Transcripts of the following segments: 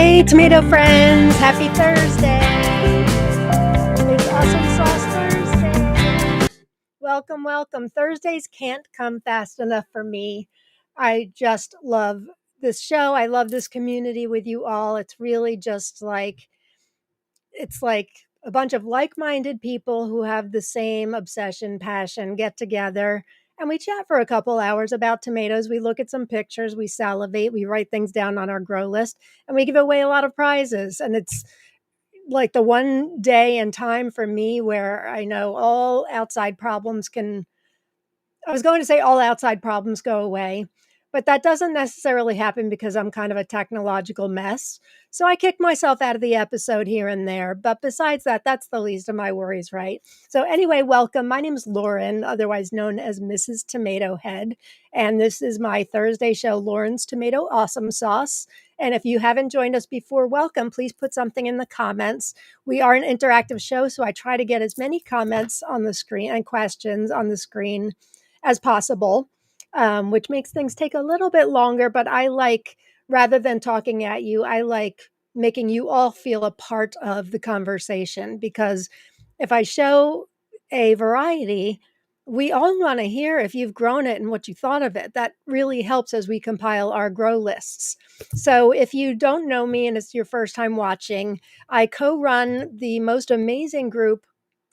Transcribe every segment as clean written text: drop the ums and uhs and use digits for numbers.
Hey, tomato friends, happy Thursday. It's Awesome Sauce Thursday. Welcome, welcome. Thursdays can't come fast enough for me. I just love this show. I love this community with you all. It's really just like a bunch of like-minded people who have the same obsession, passion, get together, and we chat for a couple hours about tomatoes. We look at some pictures, we salivate, we write things down on our grow list, and we give away a lot of prizes. And it's like the one day and time for me where I know all outside problems can I was going to say all outside problems go away, but that doesn't necessarily happen because I'm kind of a technological mess. So I kick myself out of the episode here and there. But besides that, that's the least of my worries, right? So, anyway, welcome. My name is Lauren, otherwise known as Mrs. Tomato Head. And this is my Thursday show, Lauren's Tomato Awesome Sauce. And if you haven't joined us before, welcome. Please put something in the comments. We are an interactive show, so I try to get as many comments on the screen and questions on the screen as possible, which makes things take a little bit longer. But I like, rather than talking at you, I like making you all feel a part of the conversation, because if I show a variety, we all want to hear if you've grown it and what you thought of it. That really helps as we compile our grow lists. So if you don't know me and it's your first time watching, I co-run the most amazing group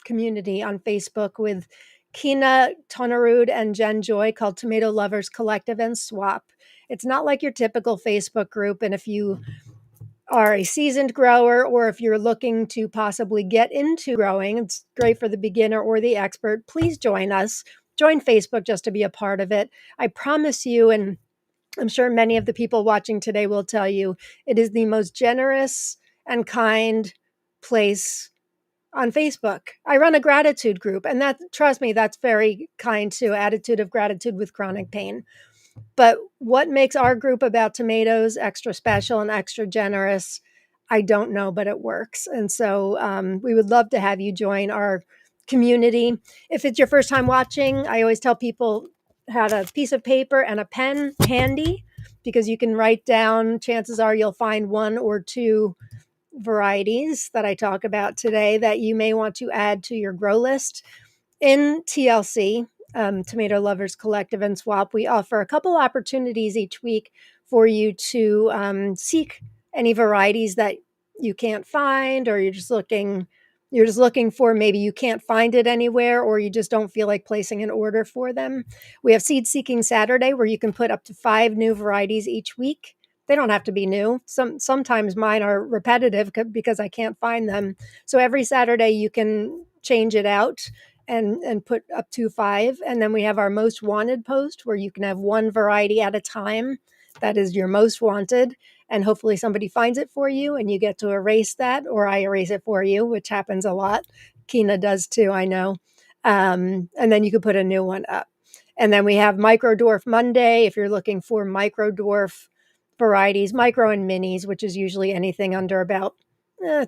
community on Facebook with Kina Tonarud and Jen Joy called Tomato Lovers Collective and Swap. It's not like your typical Facebook group. And if you are a seasoned grower, or if you're looking to possibly get into growing, it's great for the beginner or the expert. Please join us. Join Facebook just to be a part of it. I promise you, and I'm sure many of the people watching today will tell you, it is the most generous and kind place on Facebook. I run a gratitude group, and that, trust me, that's very kind too. Attitude of Gratitude with Chronic Pain. But what makes our group about tomatoes extra special and extra generous, I don't know, but it works. And so we would love to have you join our community. If it's your first time watching, I always tell people have a piece of paper and a pen handy, because you can write down, chances are you'll find one or two varieties that I talk about today that you may want to add to your grow list. In TLC, Tomato Lovers Collective and Swap, we offer a couple opportunities each week for you to seek any varieties that you can't find, or you're just looking for, maybe you can't find it anywhere, or you just don't feel like placing an order for them. We have Seed Seeking Saturday, where you can put up to 5 new varieties each week. They don't have to be new. Sometimes mine are repetitive because I can't find them. So every Saturday you can change it out and put up to 5. And then we have our most wanted post, where you can have one variety at a time. That is your most wanted. And hopefully somebody finds it for you and you get to erase that, or I erase it for you, which happens a lot. Kina does too, I know. And then you could put a new one up. And then we have Micro Dwarf Monday, if you're looking for micro dwarf varieties, micro and minis, which is usually anything under about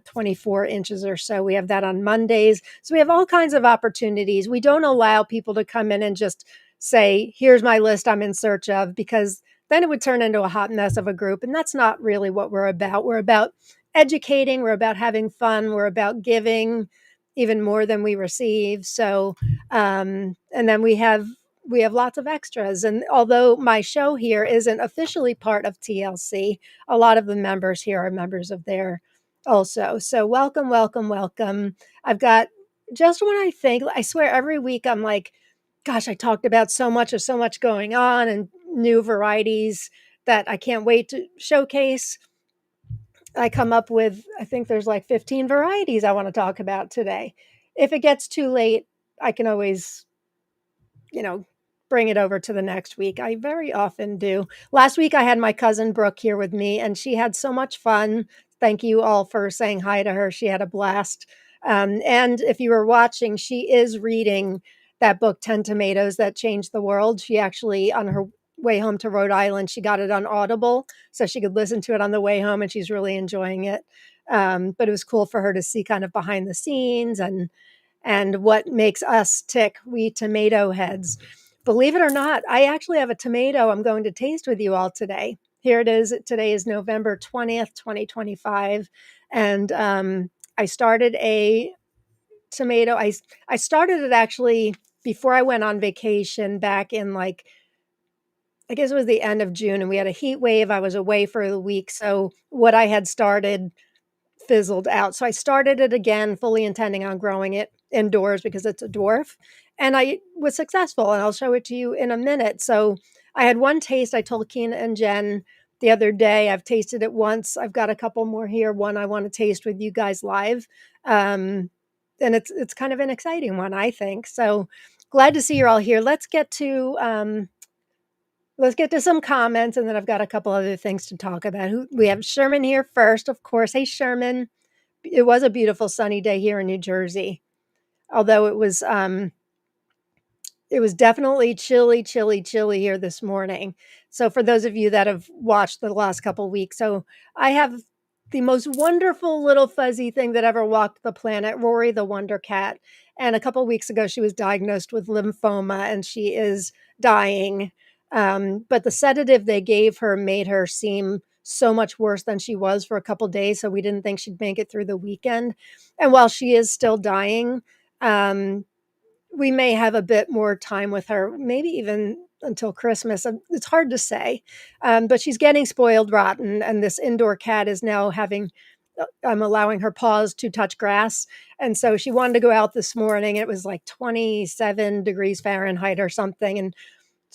24 inches or so. We have that on Mondays. So we have all kinds of opportunities. We don't allow people to come in and just say, here's my list I'm in search of, because then it would turn into a hot mess of a group. And that's not really what we're about. We're about educating. We're about having fun. We're about giving even more than we receive. So, and then we have lots of extras. And although my show here isn't officially part of TLC, a lot of the members here are members of there also. So welcome, welcome, welcome. I've got, just when I swear every week I'm like, gosh, I talked about so much, there's so much going on and new varieties that I can't wait to showcase. I come up with, I think there's like 15 varieties I want to talk about today. If it gets too late, I can always, bring it over to the next week. I very often do. Last week, I had my cousin Brooke here with me, and she had so much fun. Thank you all for saying hi to her. She had a blast. And if you were watching, she is reading that book, 10 Tomatoes That Changed the World. She actually, on her way home to Rhode Island, she got it on Audible so she could listen to it on the way home, and she's really enjoying it. But it was cool for her to see kind of behind the scenes and what makes us tick, we tomato heads. Believe it or not, I actually have a tomato I'm going to taste with you all today. Here it is. Today is November 20th, 2025. And I started a tomato. I started it actually before I went on vacation back in like, I guess it was the end of June, and we had a heat wave. I was away for a week. So what I had started fizzled out. So I started it again, fully intending on growing it indoors because it's a dwarf. And I was successful, and I'll show it to you in a minute. So I had one taste. I told Keena and Jen the other day, I've tasted it once. I've got a couple more here. One I want to taste with you guys live. Um, and it's kind of an exciting one, I think. So glad to see you're all here. Let's get to some comments, and then I've got a couple other things to talk about. We have Sherman here first, of course. Hey, Sherman. It was a beautiful sunny day here in New Jersey, although it was definitely chilly, chilly, chilly here this morning. So for those of you that have watched the last couple weeks, so I have the most wonderful little fuzzy thing that ever walked the planet, Rory the Wonder Cat. And a couple weeks ago, she was diagnosed with lymphoma, and she is dying. But the sedative they gave her made her seem so much worse than she was for a couple days. So we didn't think she'd make it through the weekend. And while she is still dying, um, we may have a bit more time with her, maybe even until Christmas. It's hard to say, but she's getting spoiled rotten, and this indoor cat is now having. I'm allowing her paws to touch grass, and so she wanted to go out this morning. It was like 27 degrees Fahrenheit or something, and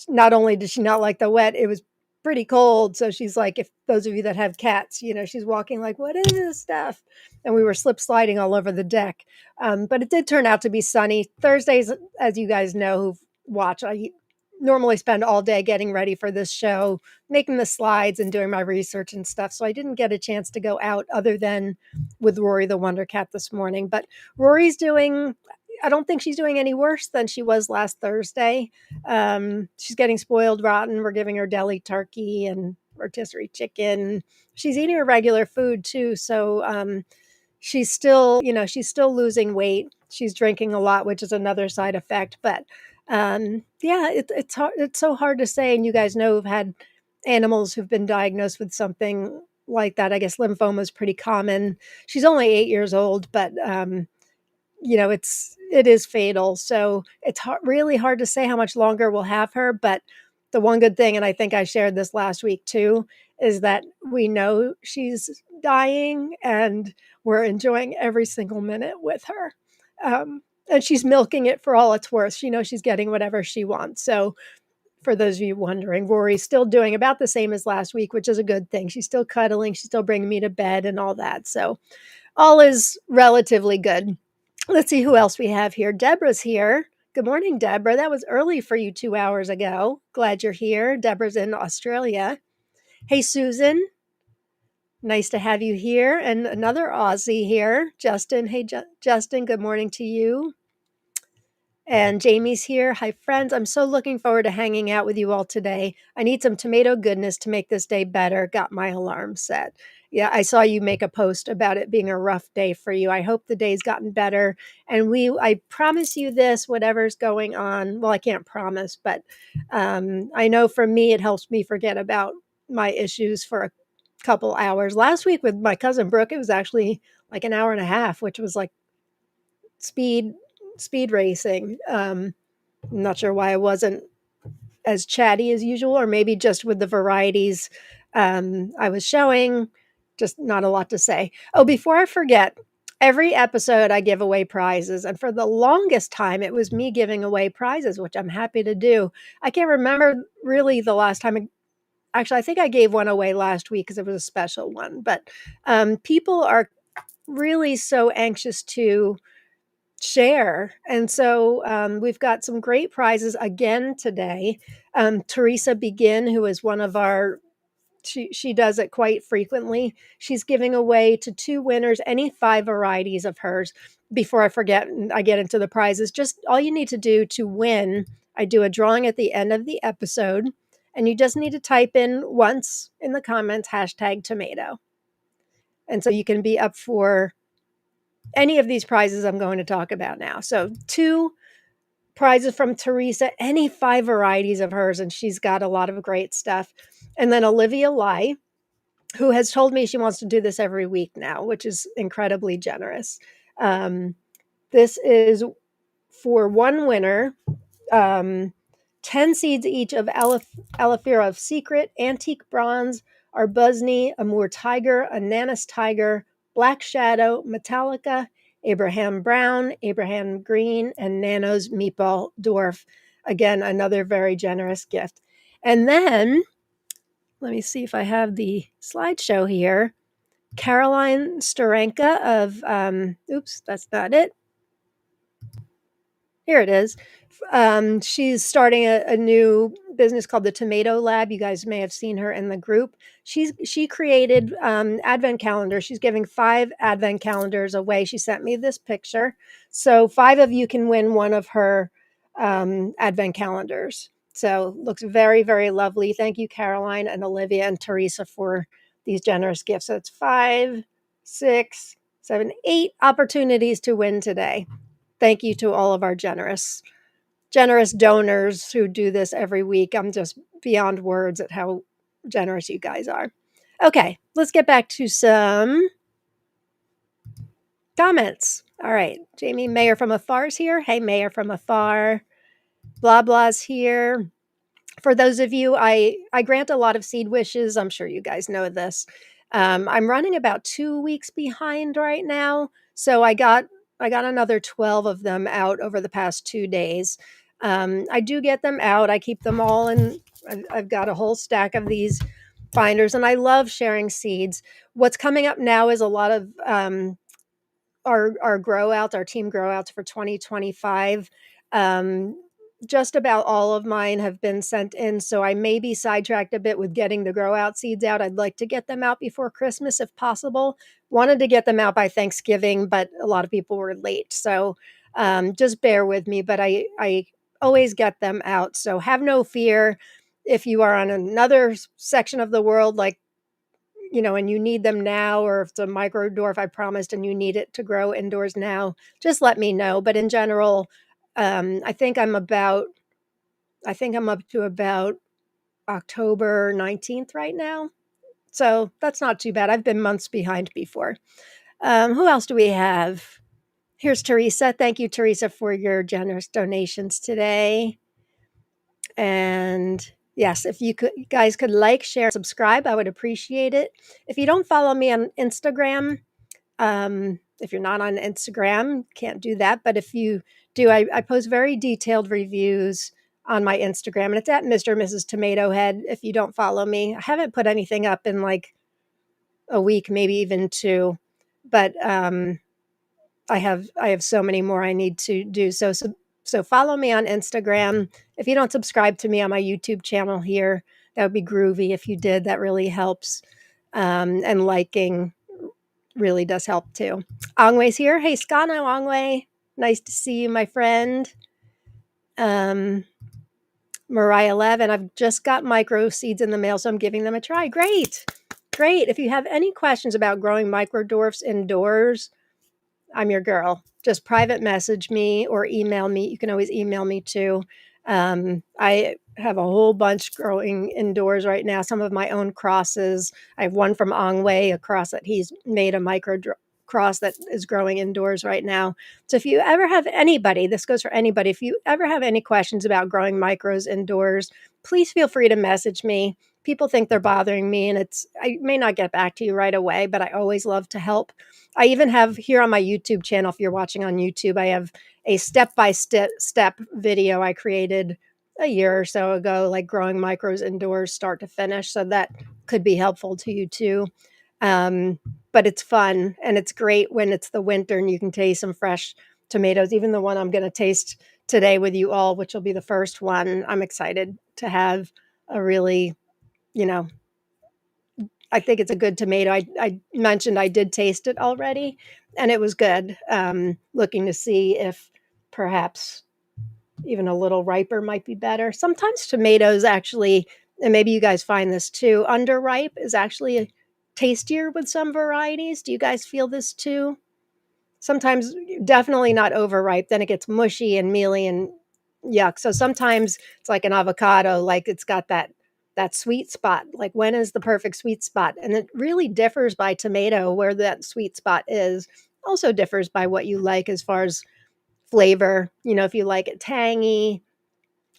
not only did she not like the wet, it was pretty cold. So she's like, if those of you that have cats, she's walking like, what is this stuff? And we were slip sliding all over the deck. But it did turn out to be sunny. Thursdays, as you guys know who've watched, I normally spend all day getting ready for this show, making the slides and doing my research and stuff. So I didn't get a chance to go out other than with Rory the Wonder Cat this morning. But Rory's doing, I don't think she's doing any worse than she was last Thursday. She's getting spoiled rotten. We're giving her deli turkey and rotisserie chicken. She's eating her regular food too. So she's still losing weight. She's drinking a lot, which is another side effect. But yeah, it's hard. It's so hard to say. And you guys know who've had animals who've been diagnosed with something like that. I guess lymphoma is pretty common. She's only 8 years old, but it is fatal. So it's really hard to say how much longer we'll have her. But the one good thing, and I think I shared this last week too, is that we know she's dying and we're enjoying every single minute with her. And she's milking it for all it's worth. She knows she's getting whatever she wants. So for those of you wondering, Rory's still doing about the same as last week, which is a good thing. She's still cuddling. She's still bringing me to bed and all that. So all is relatively good. Let's see who else we have here. Deborah's here. Good morning, Deborah. That was early for you 2 hours ago. Glad you're here. Deborah's in Australia. Hey, Susan. Nice to have you here. And another Aussie here, Justin. Hey, Justin, good morning to you. And Jamie's here. Hi, friends. I'm so looking forward to hanging out with you all today. I need some tomato goodness to make this day better. Got my alarm set. Yeah, I saw you make a post about it being a rough day for you. I hope the day's gotten better. And I promise you this, whatever's going on. Well, I can't promise, but I know for me, it helps me forget about my issues for a couple hours. Last week with my cousin Brooke, it was actually like an hour and a half, which was like speed racing. I'm not sure why I wasn't as chatty as usual, or maybe just with the varieties I was showing, just not a lot to say. Oh, before I forget, every episode I give away prizes, and for the longest time it was me giving away prizes, which I'm happy to do. I can't remember really the last time. Actually, I think I gave one away last week because it was a special one, but people are really so anxious to share. And so we've got some great prizes again today. Teresa Begin, who is one of our, she does it quite frequently. She's giving away to 2 winners any 5 varieties of hers. Before I forget and I get into the prizes, just all you need to do to win, I do a drawing at the end of the episode, and you just need to type in once in the comments #tomato. And so you can be up for any of these prizes I'm going to talk about now. So 2 prizes from Teresa, any 5 varieties of hers, and she's got a lot of great stuff. And then Olivia Lai, who has told me she wants to do this every week now, which is incredibly generous. Um, this is for one winner, 10 seeds each of Alophira of Secret, Antique Bronze, Arbusney, Amur Tiger, Ananas Tiger, Black Shadow, Metallica, Abraham Brown, Abraham Green, and Nano's Meatball Dwarf. Again, another very generous gift. And then, let me see if I have the slideshow here. Caroline Starenka of, oops, that's not it. Here it is. She's starting a new business called the Tomato Lab. You guys may have seen her in the group. She created advent calendars. She's giving 5 advent calendars away. She sent me this picture. So 5 of you can win one of her advent calendars. So looks very, very lovely. Thank you, Caroline and Olivia and Teresa, for these generous gifts. So it's 5, 6, 7, 8 opportunities to win today. Thank you to all of our generous donors who do this every week. I'm just beyond words at how generous you guys are. Okay, let's get back to some comments. All right, Jamie Mayor from Afar's here. Hey, Mayor from Afar. Blah blah's here. For those of you, I grant a lot of seed wishes. I'm sure you guys know this. I'm running about 2 weeks behind right now, so I got another 12 of them out over the past 2 days. I do get them out. I keep them all in. I've got a whole stack of these binders, and I love sharing seeds. What's coming up now is a lot of our grow outs, our team grow outs for 2025. Just about all of mine have been sent in, so I may be sidetracked a bit with getting the grow out seeds out. I'd like to get them out before Christmas if possible. Wanted to get them out by Thanksgiving, but a lot of people were late. So just bear with me, but I always get them out. So have no fear if you are on another section of the world, like, and you need them now, or if it's a micro dwarf I promised and you need it to grow indoors now, just let me know. But in general, I think I'm up to about October 19th right now. So that's not too bad. I've been months behind before. Who else do we have? Here's Teresa. Thank you, Teresa, for your generous donations today. And yes, if you guys could like, share, subscribe, I would appreciate it. If you don't follow me on Instagram, if you're not on Instagram, can't do that. But if you do, I post very detailed reviews on my Instagram, and it's at Mr. and Mrs. Tomato Head. If you don't follow me, I haven't put anything up in like a week, maybe even 2. But I have so many more I need to do. So follow me on Instagram. If you don't subscribe to me on my YouTube channel here, that would be groovy. If you did, that really helps. And liking really does help too. Ongwei's here. Hey, Skano Ongwei. Nice to see you, my friend. Mariah Levin. I've just got micro seeds in the mail, so I'm giving them a try. Great. If you have any questions about growing micro dwarfs indoors, I'm your girl. Just private message me or email me. You can always email me too. I have a whole bunch growing indoors right now. Some of my own crosses. I have one from Ongwei, a cross that he's made, a micro cross that is growing indoors right now. So if you ever have anybody, this goes for anybody, if you ever have any questions about growing micros indoors, please feel free to message me. People think they're bothering me, and I may not get back to you right away, but I always love to help. I even have here on my YouTube channel, if you're watching on YouTube, I have a step-by-step video I created a year or so ago, like growing micros indoors, start to finish. So that could be helpful to you too. But it's fun, and it's great when it's the winter and you can taste some fresh tomatoes. Even the one I'm going to taste today with you all, which will be the first one. I'm excited to have a really, I think it's a good tomato. I mentioned I did taste it already, and it was good. Looking to see if perhaps even a little riper might be better. Sometimes tomatoes actually, and maybe you guys find this too, underripe is actually tastier with some varieties. Do you guys feel this too? Sometimes, definitely not overripe. Then it gets mushy and mealy and yuck. So sometimes it's like an avocado, like it's got that sweet spot. Like when is the perfect sweet spot? And it really differs by tomato where that sweet spot is. Also differs by what you like as far as flavor. You know, if you like it tangy,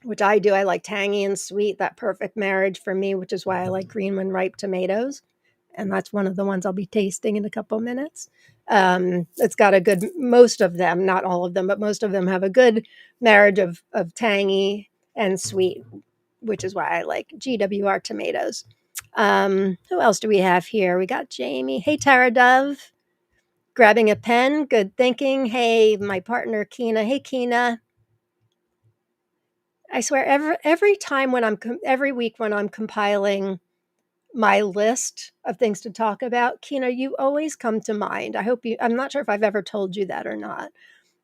which I do, I like tangy and sweet, that perfect marriage for me, which is why I like green when ripe tomatoes. And that's one of the ones I'll be tasting in a couple minutes. It's got a good, most of them, not all of them, but most of them have a good marriage of tangy and sweet, which is why I like GWR tomatoes. Who else do we have here? We got Jamie. Hey, Tara Dove. Grabbing a pen. Good thinking. Hey, my partner, Kina. Hey, Kina. I swear, every time when every week when I'm compiling my list of things to talk about, Kina, you always come to mind. I'm not sure if I've ever told you that or not.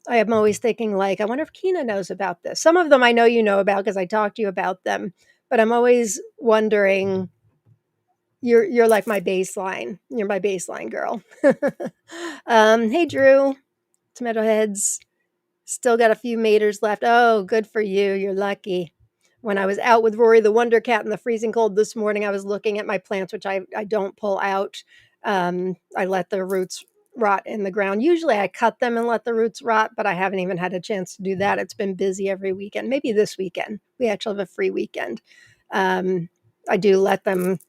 I am always thinking, like, I wonder if Kina knows about this. Some of them I know you know about because I talked to you about them, but I'm always wondering. You're like my baseline. You're my baseline girl. Hey, Drew, tomato heads. Still got a few maters left. Oh, good for you. You're lucky. When I was out with Rory the Wonder Cat in the freezing cold this morning, I was looking at my plants, which I don't pull out. I let the roots rot in the ground. Usually I cut them and let the roots rot, but I haven't even had a chance to do that. It's been busy every weekend. Maybe this weekend. We actually have a free weekend. I do let them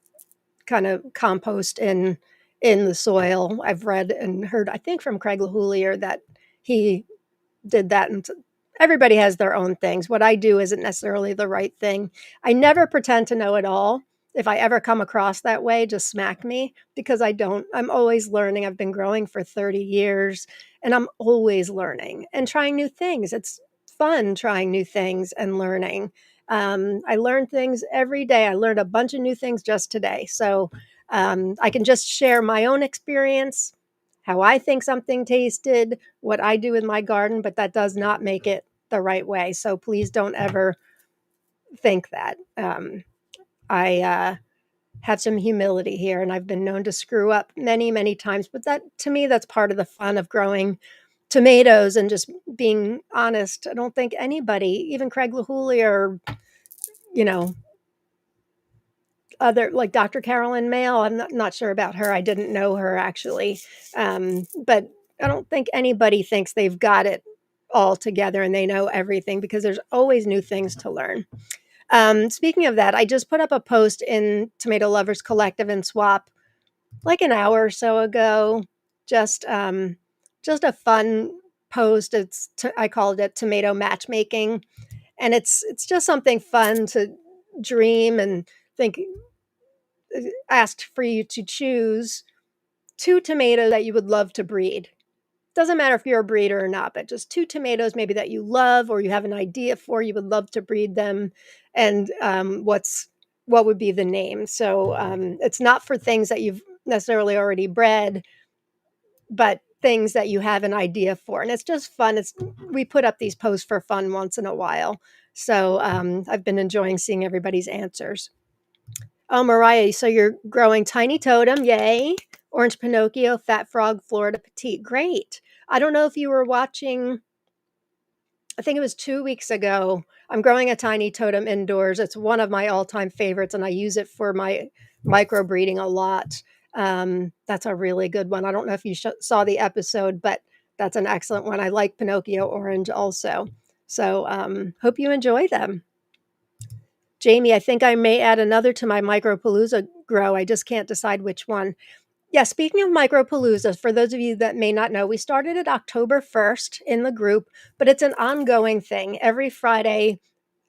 kind of compost in the soil. I've read and heard, I think from Craig LaHoulier, that he did that, and everybody has their own things. What I do isn't necessarily the right thing. I never pretend to know it all. If I ever come across that way, just smack me, because I don't. I'm always learning. I've been growing for 30 years and I'm always learning and trying new things. It's fun trying new things and learning. I learn things every day. I learned a bunch of new things just today. So I can just share my own experience, how I think something tasted, what I do in my garden, but that does not make it the right way. So please don't ever think that. I have some humility here, and I've been known to screw up many, many times. But that, to me, that's part of the fun of growing tomatoes and just being honest. I don't think anybody, even Craig LaHoulier, or, you know, other like Dr. Carolyn Mail. I'm not sure about her. I didn't know her actually. But I don't think anybody thinks they've got it all together and they know everything, because there's always new things to learn. Speaking of that, I just put up a post in Tomato Lovers Collective and Swap like an hour or so ago. Just just a fun post. I called it tomato matchmaking, and it's just something fun to dream and think. Asked for you to choose 2 tomatoes that you would love to breed. Doesn't matter if you're a breeder or not, but just 2 tomatoes maybe that you love or you have an idea for, you would love to breed them, and what would be the name. So it's not for things that you've necessarily already bred, but things that you have an idea for. And it's just fun. We put up these posts for fun once in a while. So I've been enjoying seeing everybody's answers. Oh, Mariah, so you're growing Tiny Totem, yay. Orange Pinocchio, Fat Frog, Florida Petite. Great. I don't know if you were watching, I think it was 2 weeks ago. I'm growing a Tiny Totem indoors. It's one of my all-time favorites, and I use it for my microbreeding a lot. That's a really good one. I don't know if you saw the episode, but that's an excellent one. I like Pinocchio Orange also. So hope you enjoy them. Jamie, I think I may add another to my Micropalooza grow. I just can't decide which one. Yeah, speaking of Micropaloozas, for those of you that may not know, we started it October 1st in the group, but it's an ongoing thing. Every Friday,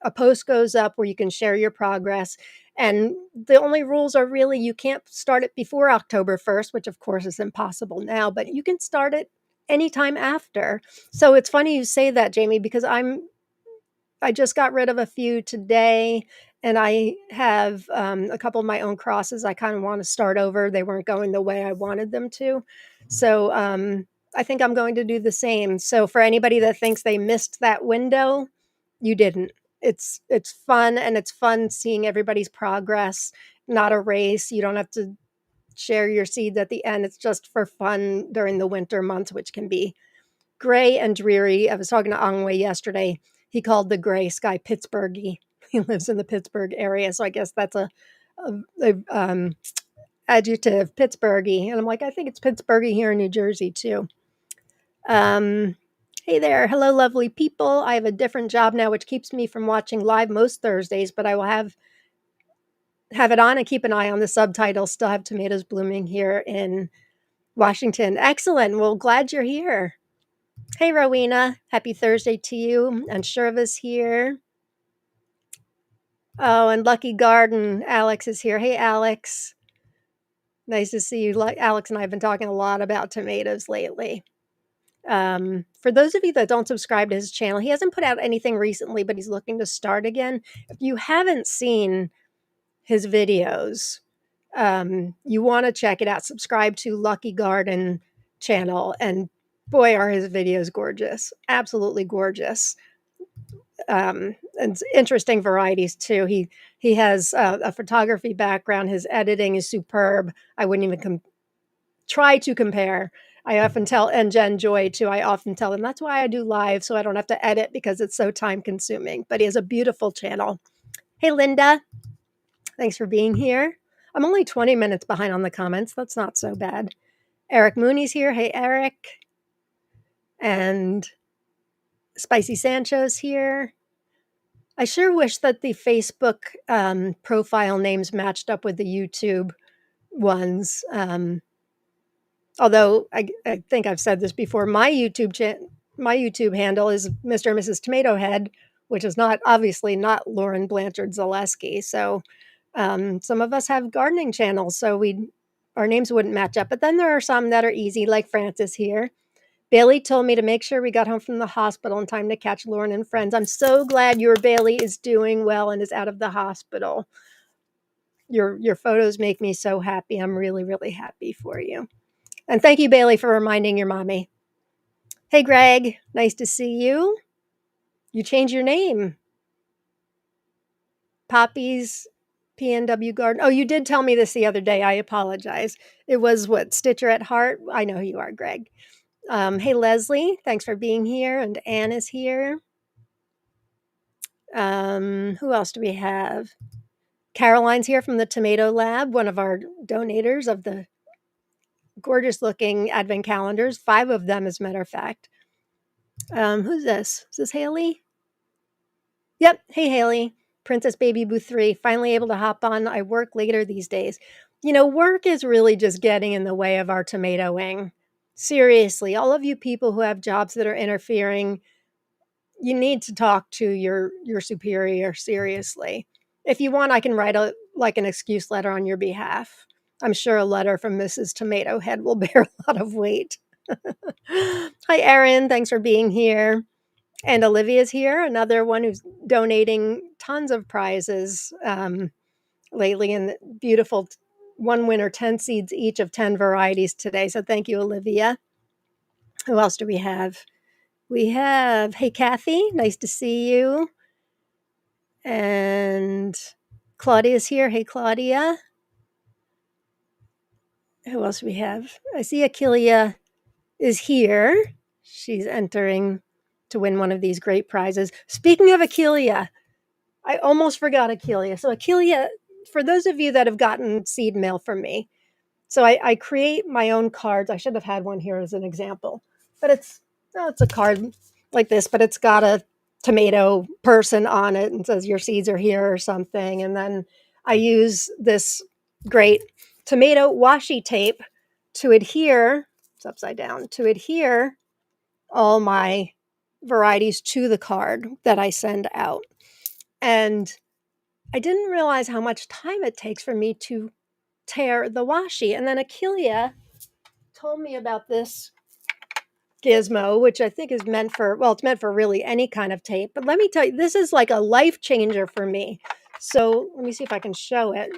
a post goes up where you can share your progress. And the only rules are really you can't start it before October 1st, which of course is impossible now, but you can start it anytime after. So it's funny you say that, Jamie, because I just got rid of a few today, and I have a couple of my own crosses. I kind of want to start over. They weren't going the way I wanted them to. So I think I'm going to do the same. So for anybody that thinks they missed that window, you didn't. It's fun, and it's fun seeing everybody's progress, not a race. You don't have to share your seeds at the end. It's just for fun during the winter months, which can be gray and dreary. I was talking to Angwei yesterday. he called the gray sky Pittsburghy. He lives in the Pittsburgh area, so I guess that's a adjective, Pittsburghy. And I'm like, I think it's Pittsburghy here in New Jersey too. Hey there, hello, lovely people. I have a different job now, which keeps me from watching live most Thursdays, but I will have it on and keep an eye on the subtitles. Still have tomatoes blooming here in Washington. Excellent. Well, glad you're here. Hey, Rowena. Happy Thursday to you. And Shirva's here. Oh, and Lucky Garden. Alex is here. Hey, Alex. Nice to see you. Alex and I have been talking a lot about tomatoes lately. For those of you that don't subscribe to his channel, he hasn't put out anything recently, but he's looking to start again. If you haven't seen his videos, you want to check it out. Subscribe to Lucky Garden channel, and boy, are his videos gorgeous. Absolutely gorgeous. And interesting varieties too. He has a photography background. His editing is superb. I wouldn't even try to compare. I often tell, and Jen Joy too, I often tell them that's why I do live, so I don't have to edit because it's so time consuming. But he has a beautiful channel. Hey, Linda. Thanks for being here. I'm only 20 minutes behind on the comments. That's not so bad. Eric Mooney's here. Hey, Eric. And Spicy Sancho's here. I sure wish that the Facebook profile names matched up with the YouTube ones. Although I think I've said this before, my YouTube handle is Mr. and Mrs. Tomato Head, which is obviously not Lauren Blanchard Zaleski. So some of us have gardening channels, so our names wouldn't match up. But then there are some that are easy, like Francis here. Bailey told me to make sure we got home from the hospital in time to catch Lauren and friends. I'm so glad your Bailey is doing well and is out of the hospital. Your photos make me so happy. I'm really, really happy for you. And thank you, Bailey, for reminding your mommy. Hey, Greg. Nice to see you. You changed your name. Poppy's PNW Garden. Oh, you did tell me this the other day. I apologize. It was what? Stitcher at Heart? I know who you are, Greg. Hey, Leslie. Thanks for being here. And Anne is here. Who else do we have? Caroline's here from the Tomato Lab, one of our donators of the gorgeous looking advent calendars. 5 of them, as a matter of fact. Who's this? Is this Haley? Yep. Hey, Haley. Princess Baby Boo 3. Finally able to hop on. I work later these days. Work is really just getting in the way of our tomatoing. Seriously, all of you people who have jobs that are interfering, you need to talk to your superior seriously. If you want, I can write an excuse letter on your behalf. I'm sure a letter from Mrs. Tomato Head will bear a lot of weight. Hi, Erin. Thanks for being here. And Olivia's here, another one who's donating tons of prizes lately, and beautiful one winner, 10 seeds each of 10 varieties today. So thank you, Olivia. Who else do we have? We have, hey, Kathy, nice to see you. And Claudia's here. Hey, Claudia. Who else do we have? I see Achillia is here. She's entering to win one of these great prizes. Speaking of Achillia, I almost forgot Achillia. So Achillia, for those of you that have gotten seed mail from me, so I create my own cards. I should have had one here as an example, but it's a card like this, but it's got a tomato person on it and says your seeds are here or something. And then I use this great tomato washi tape to adhere, it's upside down, to adhere all my varieties to the card that I send out. And I didn't realize how much time it takes for me to tear the washi. And then Achillia told me about this gizmo, which I think is meant for, it's meant for really any kind of tape. But let me tell you, this is like a life changer for me. So let me see if I can show it.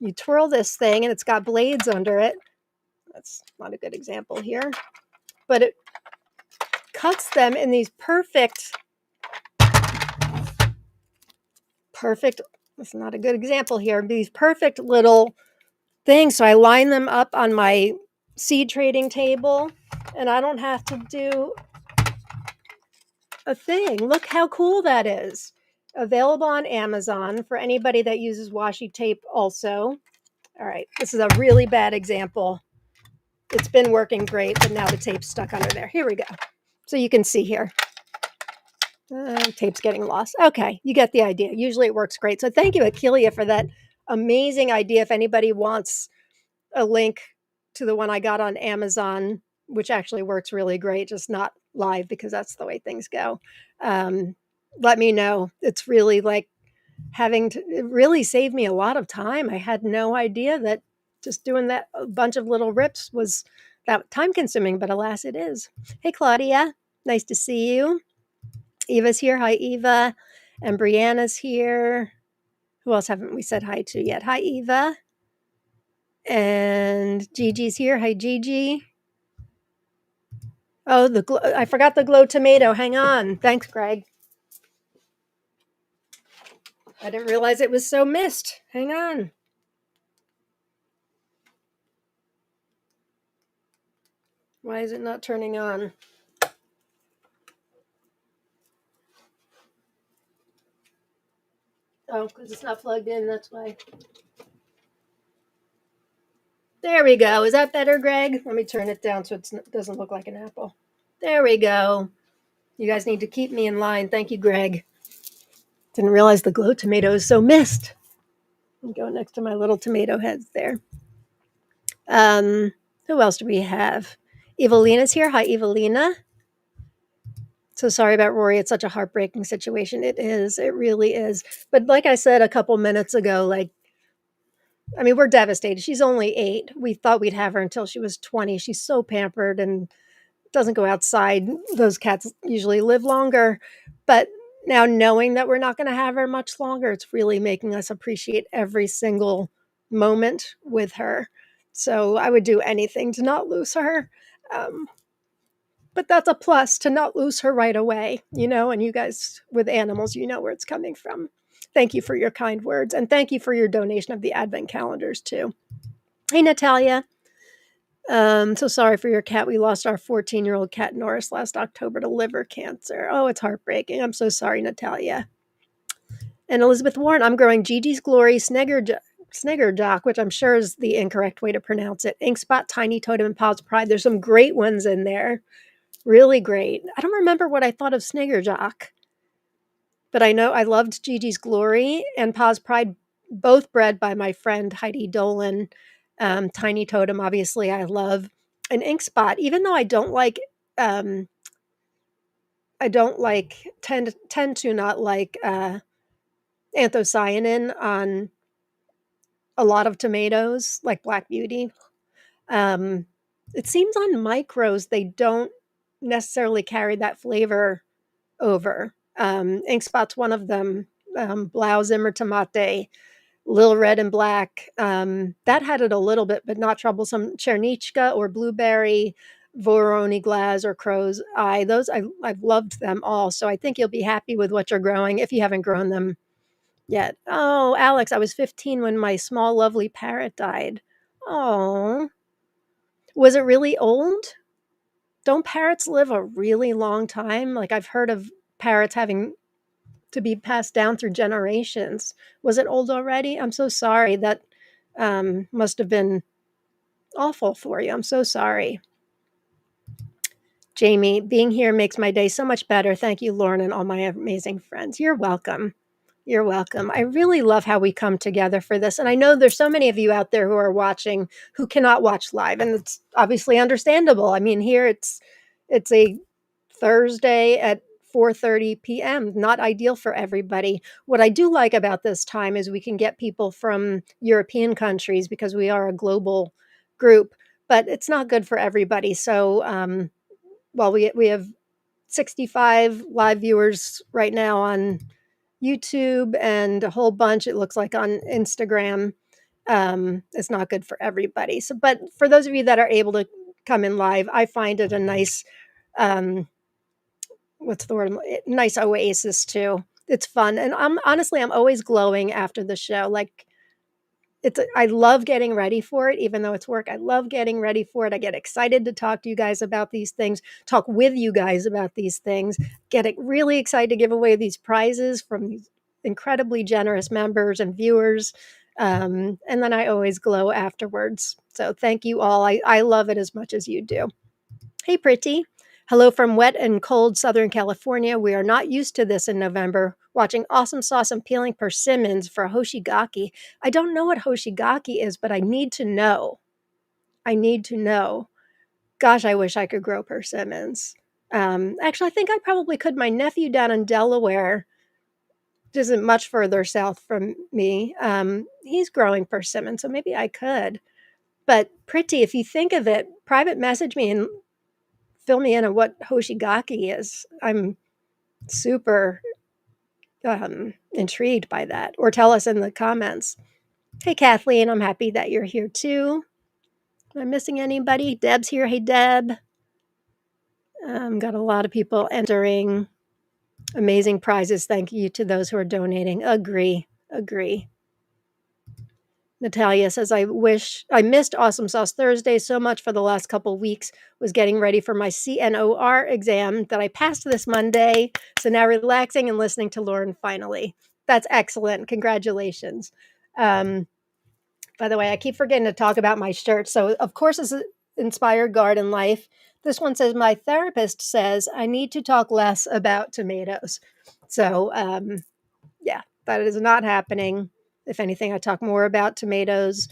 You twirl this thing and it's got blades under it. That's not a good example here, but it cuts them in these perfect, that's not a good example here, these perfect little things. So I line them up on my seed trading table and I don't have to do a thing. Look how cool that is. Available on Amazon for anybody that uses washi tape also. All right, this is a really bad example. It's been working great, but now the tape's stuck under there. Here we go. So you can see here. Tape's getting lost. Okay, you get the idea. Usually it works great. So thank you, Akelia, for that amazing idea. If anybody wants a link to the one I got on Amazon, which actually works really great, just not live because that's the way things go. Let me know. It's really like it really saved me a lot of time. I had no idea that just doing that a bunch of little rips was that time consuming, but alas, it is. Hey, Claudia, nice to see you. Eva's here. Hi, Eva. And Brianna's here. Who else haven't we said hi to yet? Hi, Eva. And Gigi's here. Hi, Gigi. Oh, I forgot the glow tomato. Hang on. Thanks, Greg. I didn't realize it was so missed. Hang on. Why is it not turning on? Oh, because it's not plugged in. That's why. There we go. Is that better, Greg? Let me turn it down so it doesn't look like an apple. There we go. You guys need to keep me in line. Thank you, Greg. Didn't realize the glow tomato is so missed. I'll go next to my little tomato heads there. Who else do we have? Evelina's here. Hi, Evelina. So sorry about Rory. It's such a heartbreaking situation. It is. It really is. But like I said a couple minutes ago, we're devastated. She's only 8. We thought we'd have her until she was 20. She's so pampered and doesn't go outside. Those cats usually live longer. But now knowing that we're not going to have her much longer, it's really making us appreciate every single moment with her. So I would do anything to not lose her. But that's a plus to not lose her right away, and you guys with animals, you know where it's coming from. Thank you for your kind words. And thank you for your donation of the advent calendars too. Hey, Natalia. So sorry for your cat. We lost our 14-year-old cat Norris last October to liver cancer. Oh, it's heartbreaking. I'm so sorry, Natalia. And Elizabeth Warren, I'm growing Gigi's Glory, Sniggerjock, which I'm sure is the incorrect way to pronounce it. Inkspot, Tiny Totem, and Paws Pride. There's some great ones in there. Really great. I don't remember what I thought of Sniggerjock, but I know I loved Gigi's Glory and Paws Pride, both bred by my friend Heidi Dolan. Tiny Totem, obviously, I love. An Inkspot, even though I don't like tend to not like anthocyanin on a lot of tomatoes, like Black Beauty. It seems on micros they don't necessarily carry that flavor over. Inkspot's one of them. Blau Zimmer Tomate, Lil Red and Black. That had it a little bit, but not troublesome. Chernichka or Blueberry, Voroni Glass or Crow's Eye. Those I've loved them all. So I think you'll be happy with what you're growing if you haven't grown them yet. Oh, Alex, I was 15 when my small lovely parrot died. Oh, was it really old? Don't parrots live a really long time? Like I've heard of parrots having to be passed down through generations. Was it old already? I'm so sorry. That must have been awful for you. I'm so sorry. Jamie, being here makes my day so much better. Thank you, Lauren, and all my amazing friends. You're welcome. You're welcome. I really love how we come together for this. And I know there's so many of you out there who are watching who cannot watch live. And it's obviously understandable. I mean, here it's a Thursday at 4:30 p.m. Not ideal for everybody. What I do like about this time is we can get people from European countries because we are a global group, but it's not good for everybody. So, we have 65 live viewers right now on YouTube and a whole bunch, it looks like, on Instagram. It's not good for everybody. So, but for those of you that are able to come in live, I find it a nice, what's the word? Nice oasis too. It's fun. And I'm always glowing after the show. Like I love getting ready for it, even though it's work. I love getting ready for it. I get excited to talk to you guys about these things, talk with you guys about these things, really excited to give away these prizes from these incredibly generous members and viewers. And then I always glow afterwards. So thank you all. I love it as much as you do. Hey, Pretty. Hello from wet and cold Southern California. We are not used to this in November. Watching Awesome Sauce and peeling persimmons for Hoshigaki. I don't know what Hoshigaki is, but I need to know. I need to know. Gosh, I wish I could grow persimmons. Actually, I think I probably could. My nephew down in Delaware isn't much further south from me. He's growing persimmons, so maybe I could. But Pretty, if you think of it, private message me and fill me in on what Hoshigaki is. I'm super intrigued by that. Or tell us in the comments. Hey, Kathleen, I'm happy that you're here too. Am I missing anybody? Deb's here. Hey, Deb. Got a lot of people entering. Amazing prizes. Thank you to those who are donating. Agree. Natalia says, I wish I missed Awesome Sauce Thursday so much for the last couple weeks. Was getting ready for my CNOR exam that I passed this Monday. So now relaxing and listening to Lauren finally. That's excellent. Congratulations. By the way, I keep forgetting to talk about my shirt. So, of course, it's Inspired Garden Life. This one says, my therapist says I need to talk less about tomatoes. So, yeah, that is not happening. If anything, I talk more about tomatoes.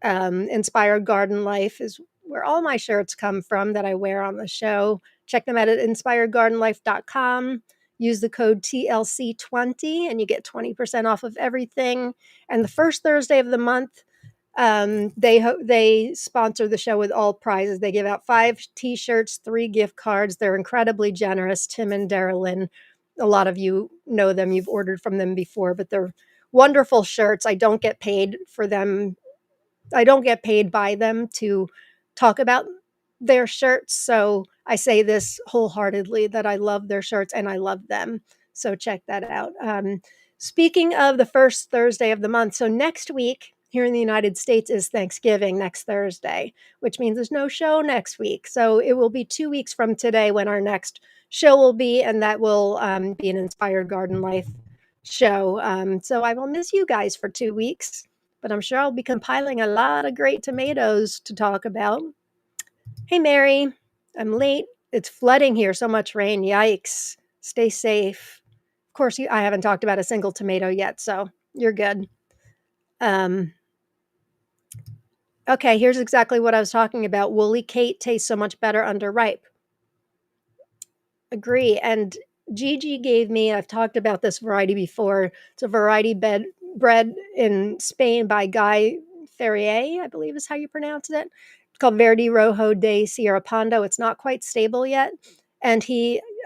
Inspired Garden Life is where all my shirts come from that I wear on the show. Check them out at inspiredgardenlife.com. Use the code TLC20 and you get 20% off of everything. And the first Thursday of the month, they sponsor the show with all prizes. They give out 5 T-shirts, 3 gift cards. They're incredibly generous. Tim and Darylyn, a lot of you know them. You've ordered from them before, but they're wonderful shirts. I don't get paid for them. I don't get paid by them to talk about their shirts. So I say this wholeheartedly that I love their shirts and I love them. So check that out. Speaking of the first Thursday of the month, so next week here in the United States is Thanksgiving next Thursday, which means there's no show next week. So it will be 2 weeks from today when our next show will be, and that will be an Inspired Garden Life show. So I will miss you guys for 2 weeks, but I'm sure I'll be compiling a lot of great tomatoes to talk about. Hey, Mary, I'm late. It's flooding here, so much rain. Yikes. Stay safe. Of course, I haven't talked about a single tomato yet, so you're good. Okay, here's exactly what I was talking about. Woolly Kate tastes so much better under ripe. Agree. And Gigi gave me, I've talked about this variety before. It's a variety bred in Spain by Guy Ferrier, I believe is how you pronounce it. It's called Verde Rojo de Sierra Pondo. It's not quite stable yet. And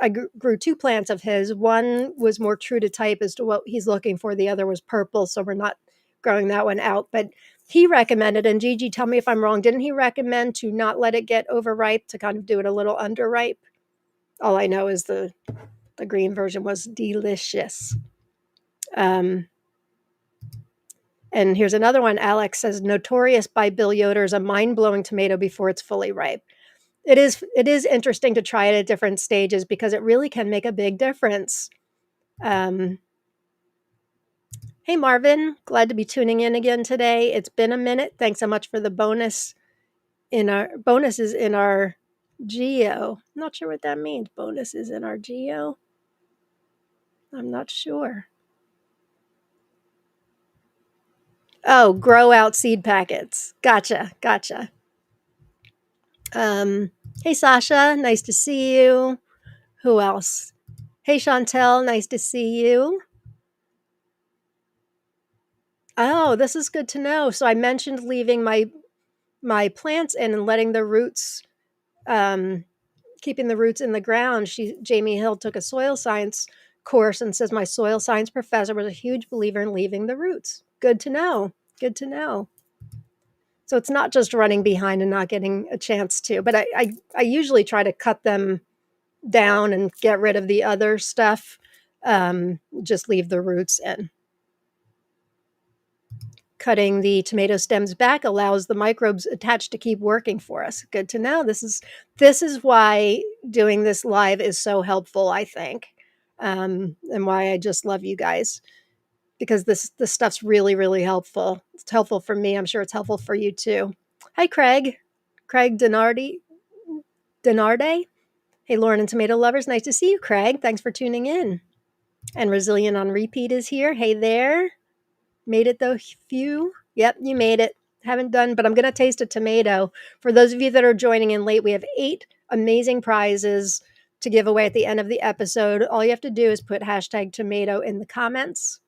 I grew 2 plants of his. One was more true to type as to what he's looking for. The other was purple, so we're not growing that one out. But he recommended, and Gigi, tell me if I'm wrong, didn't he recommend to not let it get overripe, to kind of do it a little underripe? All I know is the green version was delicious. And here's another one. Alex says, notorious by Bill Yoder is a mind-blowing tomato before it's fully ripe. It is interesting to try it at different stages because it really can make a big difference. Hey, Marvin, glad to be tuning in again today. It's been a minute. Thanks so much for the bonuses in our geo. I'm not sure what that means. Bonuses in our geo. I'm not sure. Oh, grow out seed packets. Gotcha. Hey, Sasha, nice to see you. Who else? Hey, Chantel, nice to see you. Oh, this is good to know. So I mentioned leaving my plants in and letting the roots, keeping the roots in the ground. Jamie Hill took a soil science course and says my soil science professor was a huge believer in leaving the roots. Good to know. So it's not just running behind and not getting a chance to, but I usually try to cut them down and get rid of the other stuff. Just leave the roots in. cutting the tomato stems back allows the microbes attached to keep working for us. Good to know. This is why doing this live is so helpful, I think, and why I just love you guys, because this stuff's really, really helpful. It's helpful for me. I'm sure it's helpful for you too. Hi, Craig. Craig Denarde. Hey, Lauren and tomato lovers. Nice to see you, Craig. Thanks for tuning in. And Resilient on Repeat is here. Hey there. Made it though, few. Yep, you made it. Haven't done, but I'm going to taste a tomato. For those of you that are joining in late, we have 8 amazing prizes to give away at the end of the episode. All you have to do is put hashtag tomato in the comments.